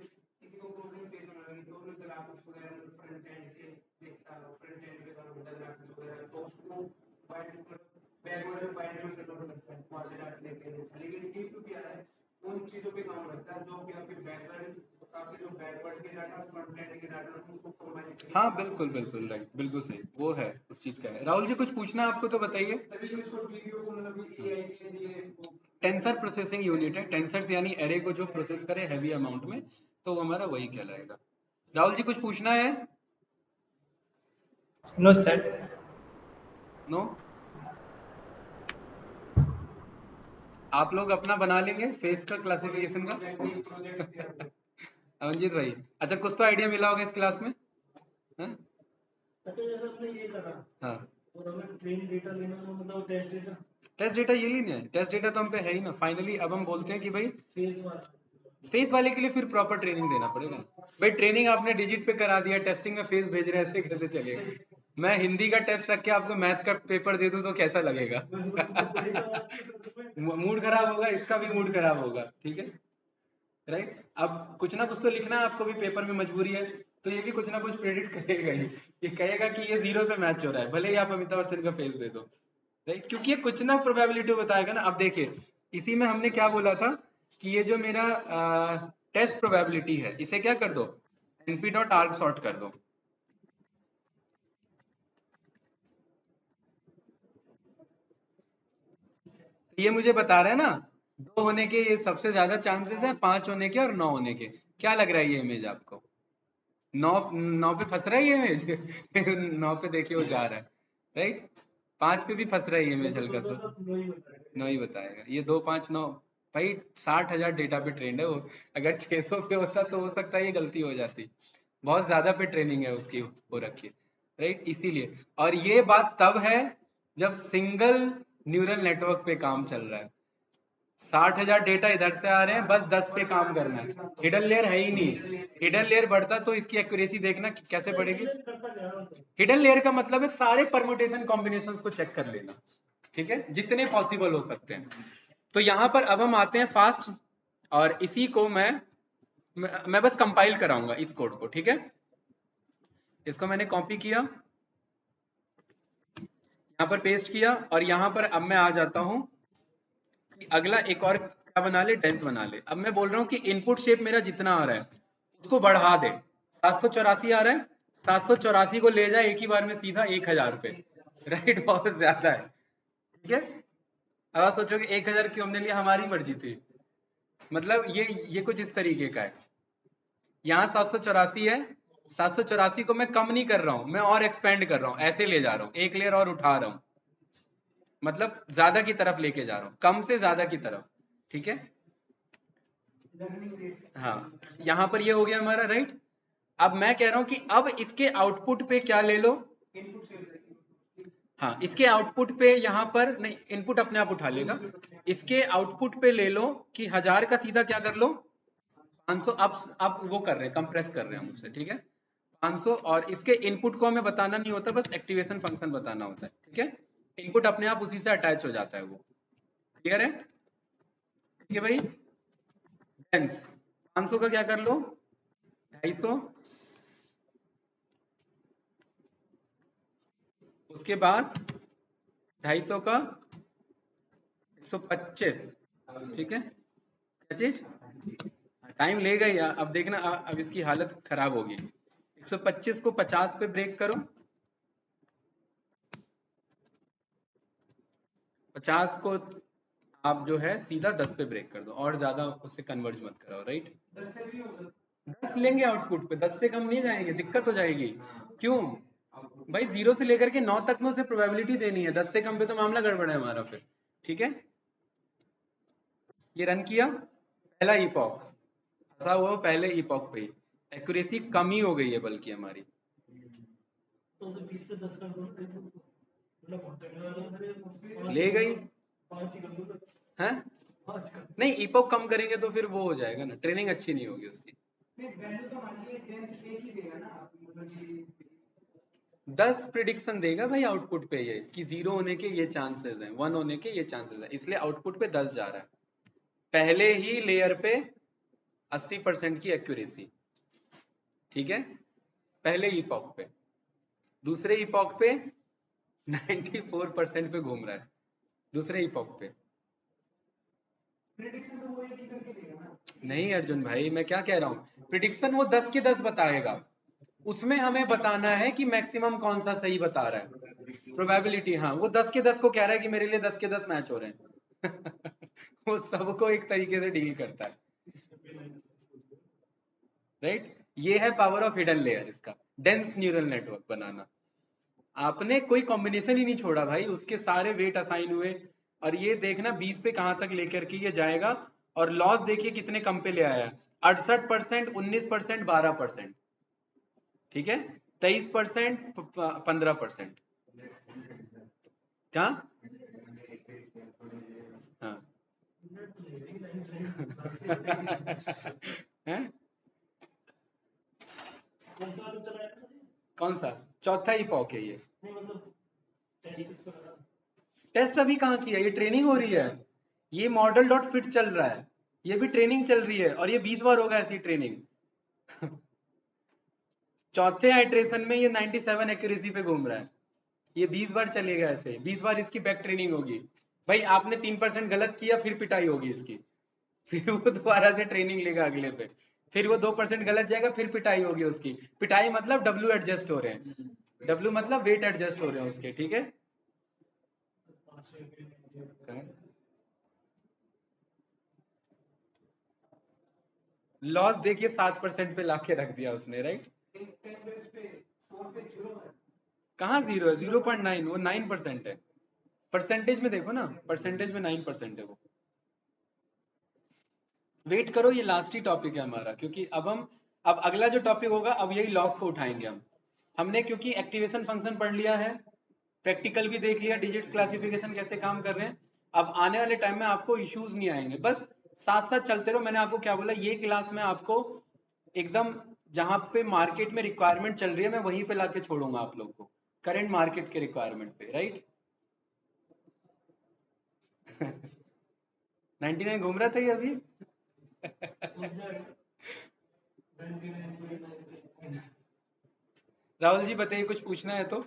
किसी को प्रॉब्लम फेस होने लगी तो उसमें ग्राफिक्स वगैरह फ्रंट एंड से देखता है, फ्रंट एंड पे काम होता है ग्राफिक्स वगैरह, तो उसको बाइंडिंग बैकवर्ड में बाइंडिंग करना पड़ता है वहाँ से डाटा लेके। लेकिन टीपीयू क्या है, उन चीजों पे काम करता है जो कि आपके बैकवर्ड, आपके जो बैकवर्ड के डाटा फ्रंट एंड के डाटा उनको कंबाइन करके। हाँ बिल्कुल बिल्कुल राइट, बिल्कुल सही, वो है उस चीज का है। राहुल जी कुछ पूछना है आपको तो बताइए। तभी तो इसको टीपीयू को मतलब एआई के लिए टेंसर प्रोसेसिंग यूनिट है, टेंसर्स यानी एरे को जो प्रोसेस करे हैवी अमाउंट में, तो हमारा वही कहलाएगा। राहुल जी कुछ पूछना है? No sir. नो? आप लोग अपना बना लेंगे फेस का क्लासिफिकेशन का। अमनजीत भाई, अच्छा कुछ तो आइडिया मिला होगा इस क्लास में, हाँ? अच्छा जैसे आपने ये करा हाँ, और हमें ट्रेन डेटा लेना हो, मतलब टेस्ट डेटा टेस्ट डेटा ये लेना है, टेस्ट डेटा तो हम पे है ही ना। फाइनली अब हम बोलते हैं कि भाई फेस वाला। फेस वाले के लिए फिर प्रॉपर ट्रेनिंग देना पड़ेगा। भाई ट्रेनिंग आपने डिजिट पे करा दिया, टेस्टिंग में फेस भेज रहे हैं, ऐसे कैसे चलेगा? मैं हिंदी का टेस्ट रख के आपको मैथ का पेपर दे दूं तो कैसा लगेगा? मूड खराब होगा, इसका भी मूड खराब होगा, ठीक है? राइट? अब कुछ ना कुछ तो लिखना है आपको भी, पेपर में मजबूरी है, तो ये भी कुछ ना कुछ प्रेडिक्ट करेगा ही। ये कहेगा कि ये 0 से मैच हो रहा है, भले ही आप अमिताभ बच्चन का फेस दे दो, राइट? क्योंकि ये कुछ ना प्रोबेबिलिटी बताएगा ना। अब देखिए, इसी में हमने क्या बोला था कि ये जो मेरा टेस्ट प्रोबेबिलिटी है, इसे क्या कर दो, np.arg सॉर्ट कर दो। ये मुझे बता रहा है ना, 2 होने के ये सबसे ज्यादा चांसेस है, 5 होने के और 9 होने के। क्या लग रहा है ये इमेज आपको? 9 9 पे फंस रहा है ये इमेज? 9 पे देखिए वो जा रहा है, राइट? 5 पे भी फंस रहा है ये इमेज हल्का सा। 9 ही बताएगा ये, 2 5 9। भाई 60,000 डेटा पे ट्रेंड है वो, अगर 600 पे होता तो हो सकता है ये गलती हो जाती। बहुत ज्यादा पे ट्रेनिंग है उसकी हो रखी है, राइट? इसीलिए। और ये बात तब है जब सिंगल न्यूरल नेटवर्क पे काम चल रहा है। 60,000 डेटा इधर से आ रहे हैं, बस 10 पे काम करना है। हिडन लेयर है ही नहीं। हिडन लेयर बढ़ता तो इसकी एक्यूरेसी देखना कि कैसे बढ़ेगी। हिडन लेयर का मतलब है सारे परमुटेशन कॉम्बिनेशंस को चेक कर लेना, ठीक है, जितने पॉसिबल हो सकते हैं। तो यहां पर अब हम आते हैं फास्ट, और इसी को मैं बस कंपाइल कराऊंगा इस कोड को, ठीक है? इसको मैंने कॉपी किया, यहाँ पर पेस्ट किया, और यहाँ पर अब मैं आ जाता हूँ कि अगला एक और क्या बना ले, डेंस बना ले। अब मैं बोल रहा हूँ कि इनपुट शेप मेरा जितना आ रहा है उसको बढ़ा दे। 784 आ रहा है, 784 को ले जाए एक ही बार में सीधा 1000 पे, राइट? बहुत ज्यादा है, ठीक है? अब आप सोचोगे 1000 क्यों हमने लिया, हमारी मर्जी थी। मतलब ये कुछ इस तरीके का है। यहाँ 784 है, 784 को मैं कम नहीं कर रहा हूँ, मैं और एक्सपेंड कर रहा हूँ, ऐसे ले जा रहा हूँ, एक लेयर और उठा रहा हूँ, मतलब ज्यादा की तरफ लेके जा रहा हूँ, कम से ज्यादा की तरफ, ठीक है? हाँ, यहाँ पर ये हो गया हमारा, राइट? अब मैं कह रहा हूँ कि अब इसके आउटपुट पे क्या ले लो, हाँ इसके आउटपुट पे यहाँ पर नहीं, इनपुट अपने आप उठा लेगा। इसके आउटपुट पे ले लो कि 1000 का सीधा क्या कर लो, 500। अब वो कर रहे हैं, कंप्रेस कर रहे हैं हम उससे, ठीक है? 500, और इसके इनपुट को हमें बताना नहीं होता, बस एक्टिवेशन फंक्शन बताना होता है, ठीक है? इनपुट अपने आप उसी से अटैच हो जाता है वो, क्लियर है? ठीक है भाई। डेंस 500 का क्या कर लो, 250, उसके बाद 250 का 125, ठीक है? क्या चीज, टाइम लेगा ही, अब देखना अब इसकी हालत खराब होगी। 125 को 50 पे ब्रेक करो, 50 को आप जो है सीधा 10 पे ब्रेक कर दो, और ज्यादा उससे कन्वर्ज मत कराओ, राइट? 10 लेंगे आउटपुट पे, 10 से कम नहीं जाएंगे, दिक्कत हो जाएगी। क्यों भाई, 0 से लेकर के 9 तक में उसे प्रोबेबिलिटी देनी है, 10 से कम पे तो मामला गड़बड़ है हमारा फिर, ठीक है? ये रन किया, पहला इपॉक फंसा हुआ, पहले इपॉक पे ही एक्यूरेसी कम ही हो गई है बल्कि हमारी, तो 20 से 10 का मतलब ले गई 5 ही कर दो है। नहीं, ईपॉक कम करेंगे तो फिर वो हो जाएगा ना, ट्रेनिंग अच्छी नहीं होगी उसकी। वैल्यू तो मान लीजिए डेंस एक ही देगा ना, मतलब कि 10 प्रिडिक्शन देगा भाई आउटपुट पे, ये कि 0 होने के ये चांसेस हैं, 1 होने के ये चांसेस हैं, इसलिए आउटपुट पे 10 जा रहा है। पहले ही लेयर पे 80% की एक्यूरेसी, ठीक है, पहले ईपॉक पे। दूसरे ईपॉक पे 94% पे घूम रहा है, दूसरे ईपॉक पे। प्रिडिक्शन तो वो एक ही करके देगा ना। नहीं अर्जुन भाई, मैं क्या कह रहा हूँ, प्रिडिक्शन वो 10 के 10 बताएगा, उसमें हमें बताना है कि मैक्सिमम कौन सा सही बता रहा है, प्रोबेबिलिटी। हाँ, वो 10 के 10 को कह रहा है कि मेरे लिए 10 के 10 मैच हो रहे हैं। वो सबको एक तरीके से डील करता है, राइट। ये है पावर ऑफ हिडन लेयर, इसका डेंस न्यूरल नेटवर्क बनाना। आपने कोई कॉम्बिनेशन ही नहीं छोड़ा भाई, उसके सारे वेट असाइन हुए, और ये देखना 20 पे कहां तक लेकर के ये जाएगा, और लॉस देखिए कितने कम पे ले आया है, 68%, 19%, 12%, ठीक है, 23%, 15%। क्या? हाँ। हैं? कौन सा? चौथा ही पॉक है ये। टेस्ट अभी कहाँ किया, ये ट्रेनिंग हो रही है, ये मॉडल डॉट फिट चल रहा है, ये भी ट्रेनिंग चल रही है, और ये 20 बार होगा ऐसी ट्रेनिंग। चौथे आइट्रेशन में ये 97 एक्यूरेसी पे घूम रहा है, ये 20 बार चलेगा ऐसे, 20 बार इसकी बैक ट्रेनिंग होगी। भाई आपने 3% गलत किया, फिर पिटाई होगी इसकी, फिर वो दोबारा से ट्रेनिंग लेगा अगले पे, फिर वो 2% गलत जाएगा, फिर पिटाई होगी उसकी। पिटाई मतलब डब्ल्यू एडजस्ट हो रहे हैं, डब्ल्यू मतलब वेट एडजस्ट हो रहे हैं उसके, ठीक है। लॉस देखिए 7% पे लाके रख दिया उसने, राइट। कहाँ 0 है, 0.9, वो 9% है, परसेंटेज में देखो ना, परसेंटेज में 9% है वो। वेट करो, ये लास्ट ही टॉपिक है हमारा, क्योंकि अब अगला जो टॉपिक होगा, अब यही लॉस को उठाएंगे हम। हमने क्योंकि एक्टिवेशन फंक्शन पढ़ लिया है, प्रैक्टिकल भी देख लिया, डिजिट्स क्लासिफिकेशन कैसे काम कर रहे हैं, अब आने वाले टाइम में आपको इश्यूज नहीं आएंगे, बस साथ साथ चलते रहो। मैंने आपको क्या बोला, ये क्लास में आपको एकदम जहां पे मार्केट में रिक्वायरमेंट चल रही है, मैं वहीं पे लाके छोड़ूंगा आप लोग को, करंट मार्केट के रिक्वायरमेंट पे, राइट। 99 घूम रहा था ये अभी। राहुल जी बताइए, कुछ पूछना है तो।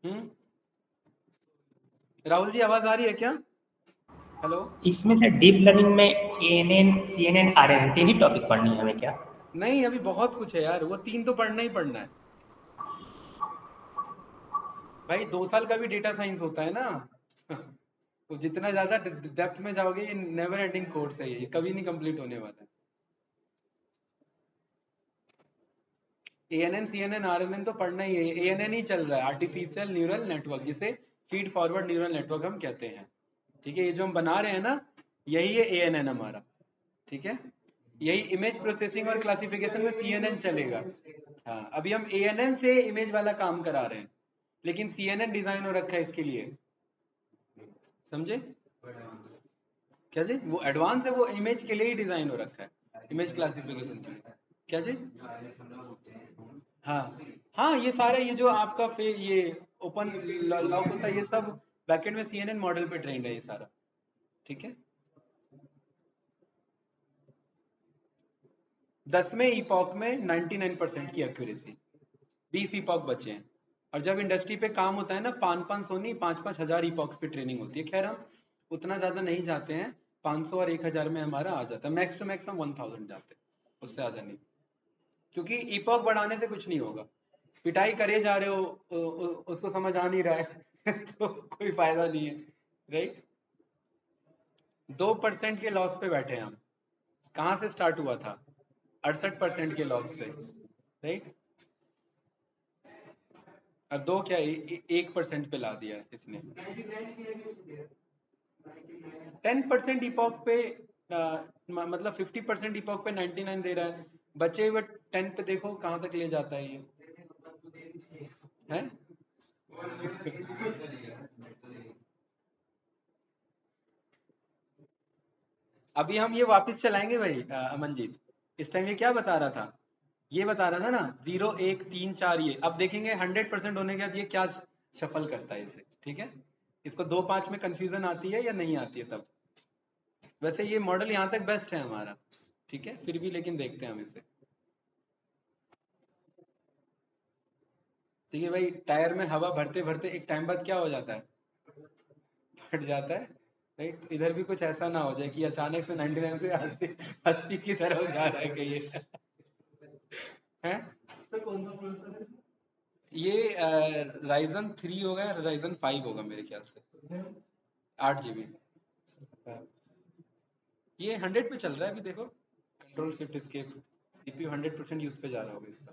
हम्म, राहुल जी आवाज आ रही है क्या? हेलो। इसमें से डीप लर्निंग में एएनएन, सीएनएन, आरएनएन तीन ही टॉपिक पढ़नी है हमें क्या? नहीं, अभी बहुत कुछ है यार, वो 3 तो पढ़ना ही पढ़ना है भाई, 2 साल का भी डेटा साइंस होता है ना। वो जितना ज्यादा डेप्थ में जाओगे, ये नेवर एंडिंग कोर्स है, ये कभी नहीं कंप्लीट होने वाला है। एएनएन, सीएनएन, आरएनएन तो पढ़ना ही है, एएनएन ही चल रहा है, आर्टिफिशियल न्यूरल नेटवर्क, जिसे फीड फॉरवर्ड न्यूरल नेटवर्क हम कहते हैं, ठीक है। ये जो हम बना रहे हैं ना, यही है एएनएन हमारा, ठीक है। यही इमेज प्रोसेसिंग और क्लासिफिकेशन में सीएनएन चलेगा। हाँ, अभी हम एएनएन से इमेज वाला काम करा रहे हैं, लेकिन सीएनएन डिजाइन हो रखा है इसके लिए, समझे क्या जी? वो एडवांस है, वो इमेज के लिए ही डिजाइन हो रखा है, इमेज क्लासिफिकेशन के लिए। क्या जी? हाँ हाँ, ये सारे, ये जो आपका ये ओपन लॉक होता है, ये सब बैकएंड में सीएनएन मॉडल पे ट्रेंड है ये सारा, ठीक है। 10वें ईपॉक में 99% की एक्यूरेसी, 20 ईपॉक बचे हैं। और जब इंडस्ट्री पे काम होता है ना, 500 नहीं, 5,000 ईपॉक्स पे ट्रेनिंग होती है। खैर हम उतना ज्यादा नहीं जाते हैं, 500 और 1,000 में हमारा आ जाता है, मैक्स टू मैक्स हम 1000 जाते हैं, उससे ज्यादा नहीं, क्योंकि ईपॉक बढ़ाने से कुछ नहीं होगा। पिटाई करे जा रहे हो, उसको समझ आ नहीं रहा है तो कोई फायदा नहीं है, राइट। 2% के लॉस पे बैठे हैं हम, कहाँ से स्टार्ट हुआ था? 68% के लॉस पे, राइट। और दो क्या, 1% पे ला दिया है इसने। 10% इपॉक पे मतलब 50% इपॉक पे 99 दे रहा है, बचे हुए 10 पे देखो कहाँ तक ले जाता है ये, है। अभी हम ये वापस चलाएंगे भाई अमनजीत। इस टाइम ये क्या बता रहा था, ये बता रहा था ना 0 1 3 4, ये अब देखेंगे 100% होने के बाद ये क्या शफल करता है इसे, ठीक है। इसको 2 5 में कंफ्यूजन आती है या नहीं आती है तब। वैसे ये मॉडल यहाँ तक बेस्ट है हमारा, ठीक है, फिर भी लेकिन देखते हैं हम इसे। ठीक है भाई, टायर में हवा भरते भरते एक टाइम बाद क्या हो जाता है, फट जाता है, राइट। तो इधर भी कुछ ऐसा ना हो जाए कि अचानक से 99 से 80 की तरफ जा रहा है कहीं ये है। सर कौन सा प्रोसेसर है? ये राइजन 3 होगा या राइजन 5 होगा मेरे ख्याल से, 8 GB। ये 100 पे चल रहा है अभी, देखो control shift escape, CPU 100% use पे जा रहा होगा इसका,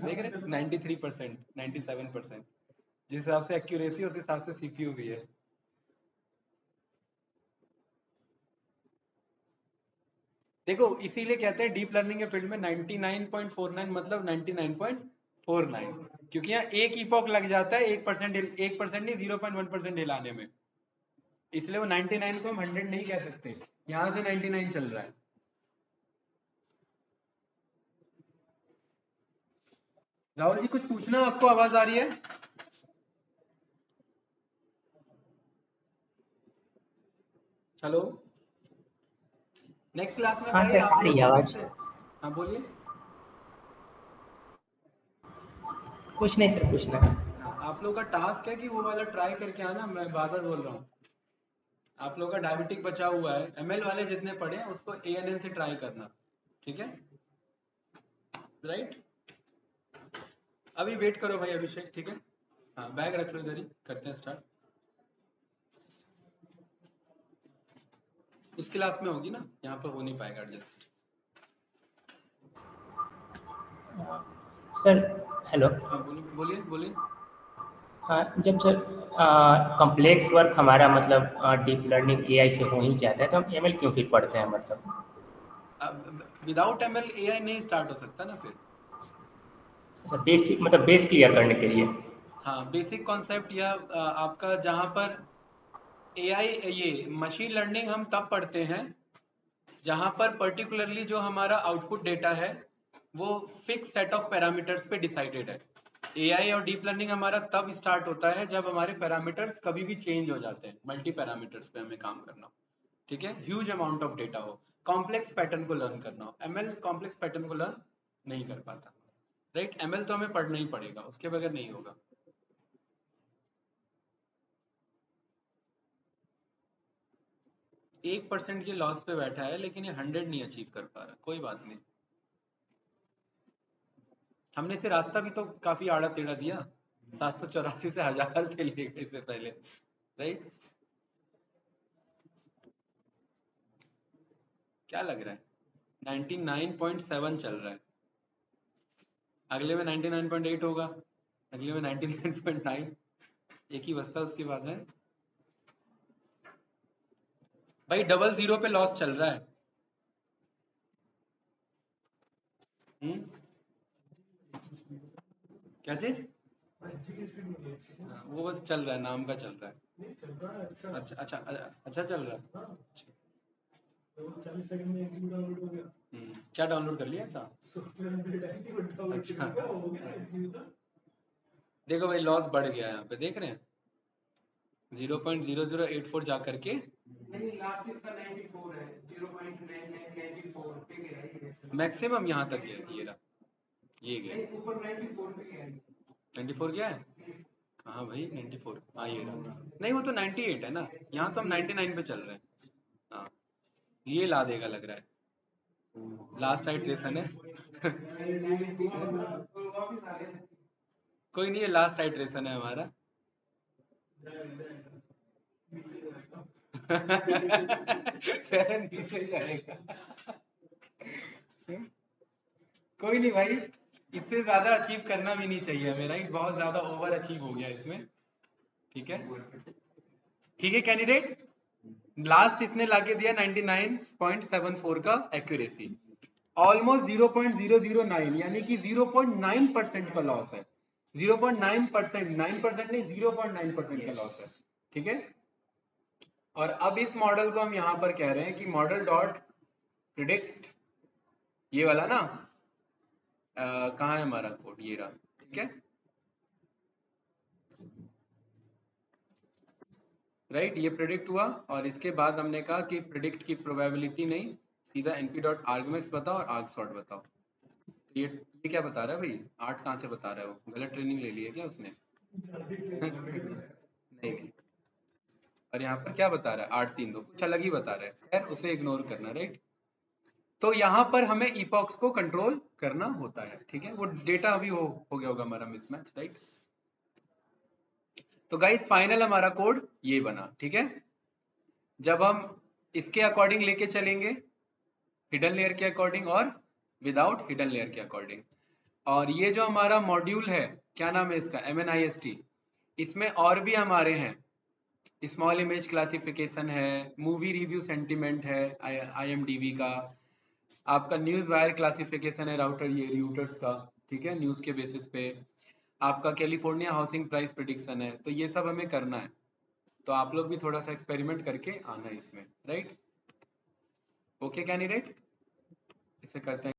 देख रहे 93% 97%, जिस हिसाब से एक्यूरेसी उस हिसाब से सीपीयू भी है। देखो इसीलिए कहते हैं डीप लर्निंग के फील्ड में 99.49 मतलब 99.49, क्योंकि यहाँ एक इपॉक लग जाता है 1% नहीं 0.1% हिलाने में, इसलिए वो 99 को हम 100 नहीं कह सकते, यहाँ से 99 चल रहा है। राहुल जी कुछ पूछना, आपको आवाज आ रही है? हेलो, नेक्स्ट क्लास में हाँ भाई सर, आप आ रही लोग है फिर आवाज़। से, हाँ बोलिए। कुछ नहीं सर, कुछ नहीं। हाँ, आप लोग का टास्क है कि वो वाला ट्राई करके आना, मैं बार बार बोल रहा हूँ। आप लोग का डायबिटिक बचा हुआ है, एमएल वाले जितने पढ़े हैं उसको एएनएन से ट्राई करना, ठीक है, राइट। अभी वेट करो भाई अभिषेक, ठीक है। हाँ बैग रख लो इधर ही, करते हैं स्टार्ट। इस क्लास में होगी ना, यहाँ पर हो नहीं पाएगा एडजस्ट। Sir hello. हाँ बोलिए बोलिए बोलिए। हाँ, जब सर कॉम्प्लेक्स वर्क हमारा मतलब डीप लर्निंग एआई से हो ही जाता है, तो हम एमएल क्यों फिर पढ़ते हैं मतलब? विदाउट एमएल एआई नहीं स्टार्ट हो सकता ना फिर। बेसिक मतलब बेस क्लियर करने के लिए। हाँ बेसिक कॉन्सेप्ट या आपका जहाँ पर एआई, ये मशीन लर्निंग हम तब पढ़ते हैं जहां पर पर्टिकुलरली जो हमारा आउटपुट डेटा है वो फिक्स सेट ऑफ पैरामीटर्स पे डिसाइडेड है। एआई और डीप लर्निंग हमारा तब स्टार्ट होता है जब हमारे पैरामीटर्स कभी भी चेंज हो जाते हैं, मल्टी पैरामीटर्स पे हमें काम करना हो, ठीक है, ह्यूज अमाउंट ऑफ डेटा हो, कॉम्प्लेक्स पैटर्न को लर्न करना हो। एमएल कॉम्प्लेक्स पैटर्न को लर्न नहीं कर पाता, राइट। एमएल तो हमें पढ़ना ही पड़ेगा, उसके बगैर नहीं होगा। 1% के लॉस पे बैठा है लेकिन ये 100 नहीं अचीव कर पा रहा, कोई बात नहीं। हमने इसे रास्ता भी तो काफी आड़ा टेढ़ा दिया, 784 से 1000 पे ले गए इससे पहले, राइट। क्या लग रहा है 99.7 चल रहा है, अगले में 99.8 होगा, अगले में 99.9, एक ही बस्ता उसके बाद है भाई। 00 पे लॉस चल रहा है। हम्म, क्या चीज? हाँ, वो बस चल रहा है, नाम का चल रहा है। अच्छा अच्छा अच्छा चल रहा है। 40 सेकंड में एक जीबी डाउनलोड हो गया। क्या डाउनलोड कर लिया था? सॉफ्टवेयर अपडेट आई थी, बट डाउनलोड अच्छा हो गया 1 जीबी तक। देखो भाई लॉस बढ़ गया यहाँ पे, देख रहे हैं 0.0084 जा करके, नहीं लास्ट इसका 94 है, 0.9994 पे गया है। मैक्सिमम यहाँ तक गया, ये रहा, ये गया नहीं ऊपर 94 पे गया है। 94 गया है कहाँ भाई, 94, हाँ ये रहा, नहीं वो तो 98 है ना, यहाँ तो हम 99 पे चल रहे हैं। हाँ ये ला देगा लग रहा है, लास्ट आइट्रेशन है वापस आ गया। कोई नहीं, ये लास्ट आइट्रेशन है हमारा नीचे जाएगा कोई नहीं भाई, इससे ज्यादा अचीव करना भी नहीं चाहिए हमें, राइट, बहुत ज्यादा ओवर अचीव हो गया इसमें, ठीक है। ठीक है कैंडिडेट, लास्ट इसने लाके दिया 99.74 का एक्यूरेसी, ऑलमोस्ट 0.009, यानी कि 0.9% का लॉस है, 0.9%, 9% नहीं 0.9% का लॉस है, ठीक है। और अब इस मॉडल को हम यहाँ पर कह रहे हैं कि मॉडल डॉट प्रिडिक्ट, ये वाला ना, कहाँ है हमारा कोड, ये रहा, ठीक है, राइट, ये प्रिडिक्ट हुआ। और इसके बाद हमने कहा कि प्रिडिक्ट की प्रोबेबिलिटी नहीं, सीधा np डॉट आर्गमेक्स बताओ और आर्ग सॉर्ट बताओ। तो ये क्या बता रहा है भाई, 8 कहाँ से बता रहा है, वो गलत ट्रेनिंग ले ली है क्या उसने? नहीं नहीं, और यहाँ पर क्या बता रहा है, 8 3 2, कुछ अलग ही बता रहा है, खैर उसे इग्नोर करना, राइट। तो यहाँ पर हमें इपॉक्स को कंट्रोल करना होता है, ठीक है, वो डेटा अभी हो गया होगा हमारा मिसमैच, राइट। तो गाइस फाइनल हमारा कोड ये बना, ठीक है। जब हम इसके अकॉर्डिंग लेके चलेंगे, हिडन लेयर के अकॉर्डिंग और विदाउट हिडन लेयर के अकॉर्डिंग, और ये जो हमारा मॉड्यूल है, क्या नाम है इसका, MNIST, इसमें और भी हमारे हैं, स्मॉल इमेज क्लासिफिकेशन है, मूवी रिव्यू सेंटिमेंट है, IMDb का, आपका न्यूज वायर क्लासिफिकेशन है, रूटर्स का, ठीक है, न्यूज के बेसिस पे, आपका कैलिफोर्निया हाउसिंग प्राइस प्रिडिक्शन है। तो ये सब हमें करना है, तो आप लोग भी थोड़ा सा एक्सपेरिमेंट करके आना है इसमें, राइट। ओके कैंडिडेट, इसे करते हैं।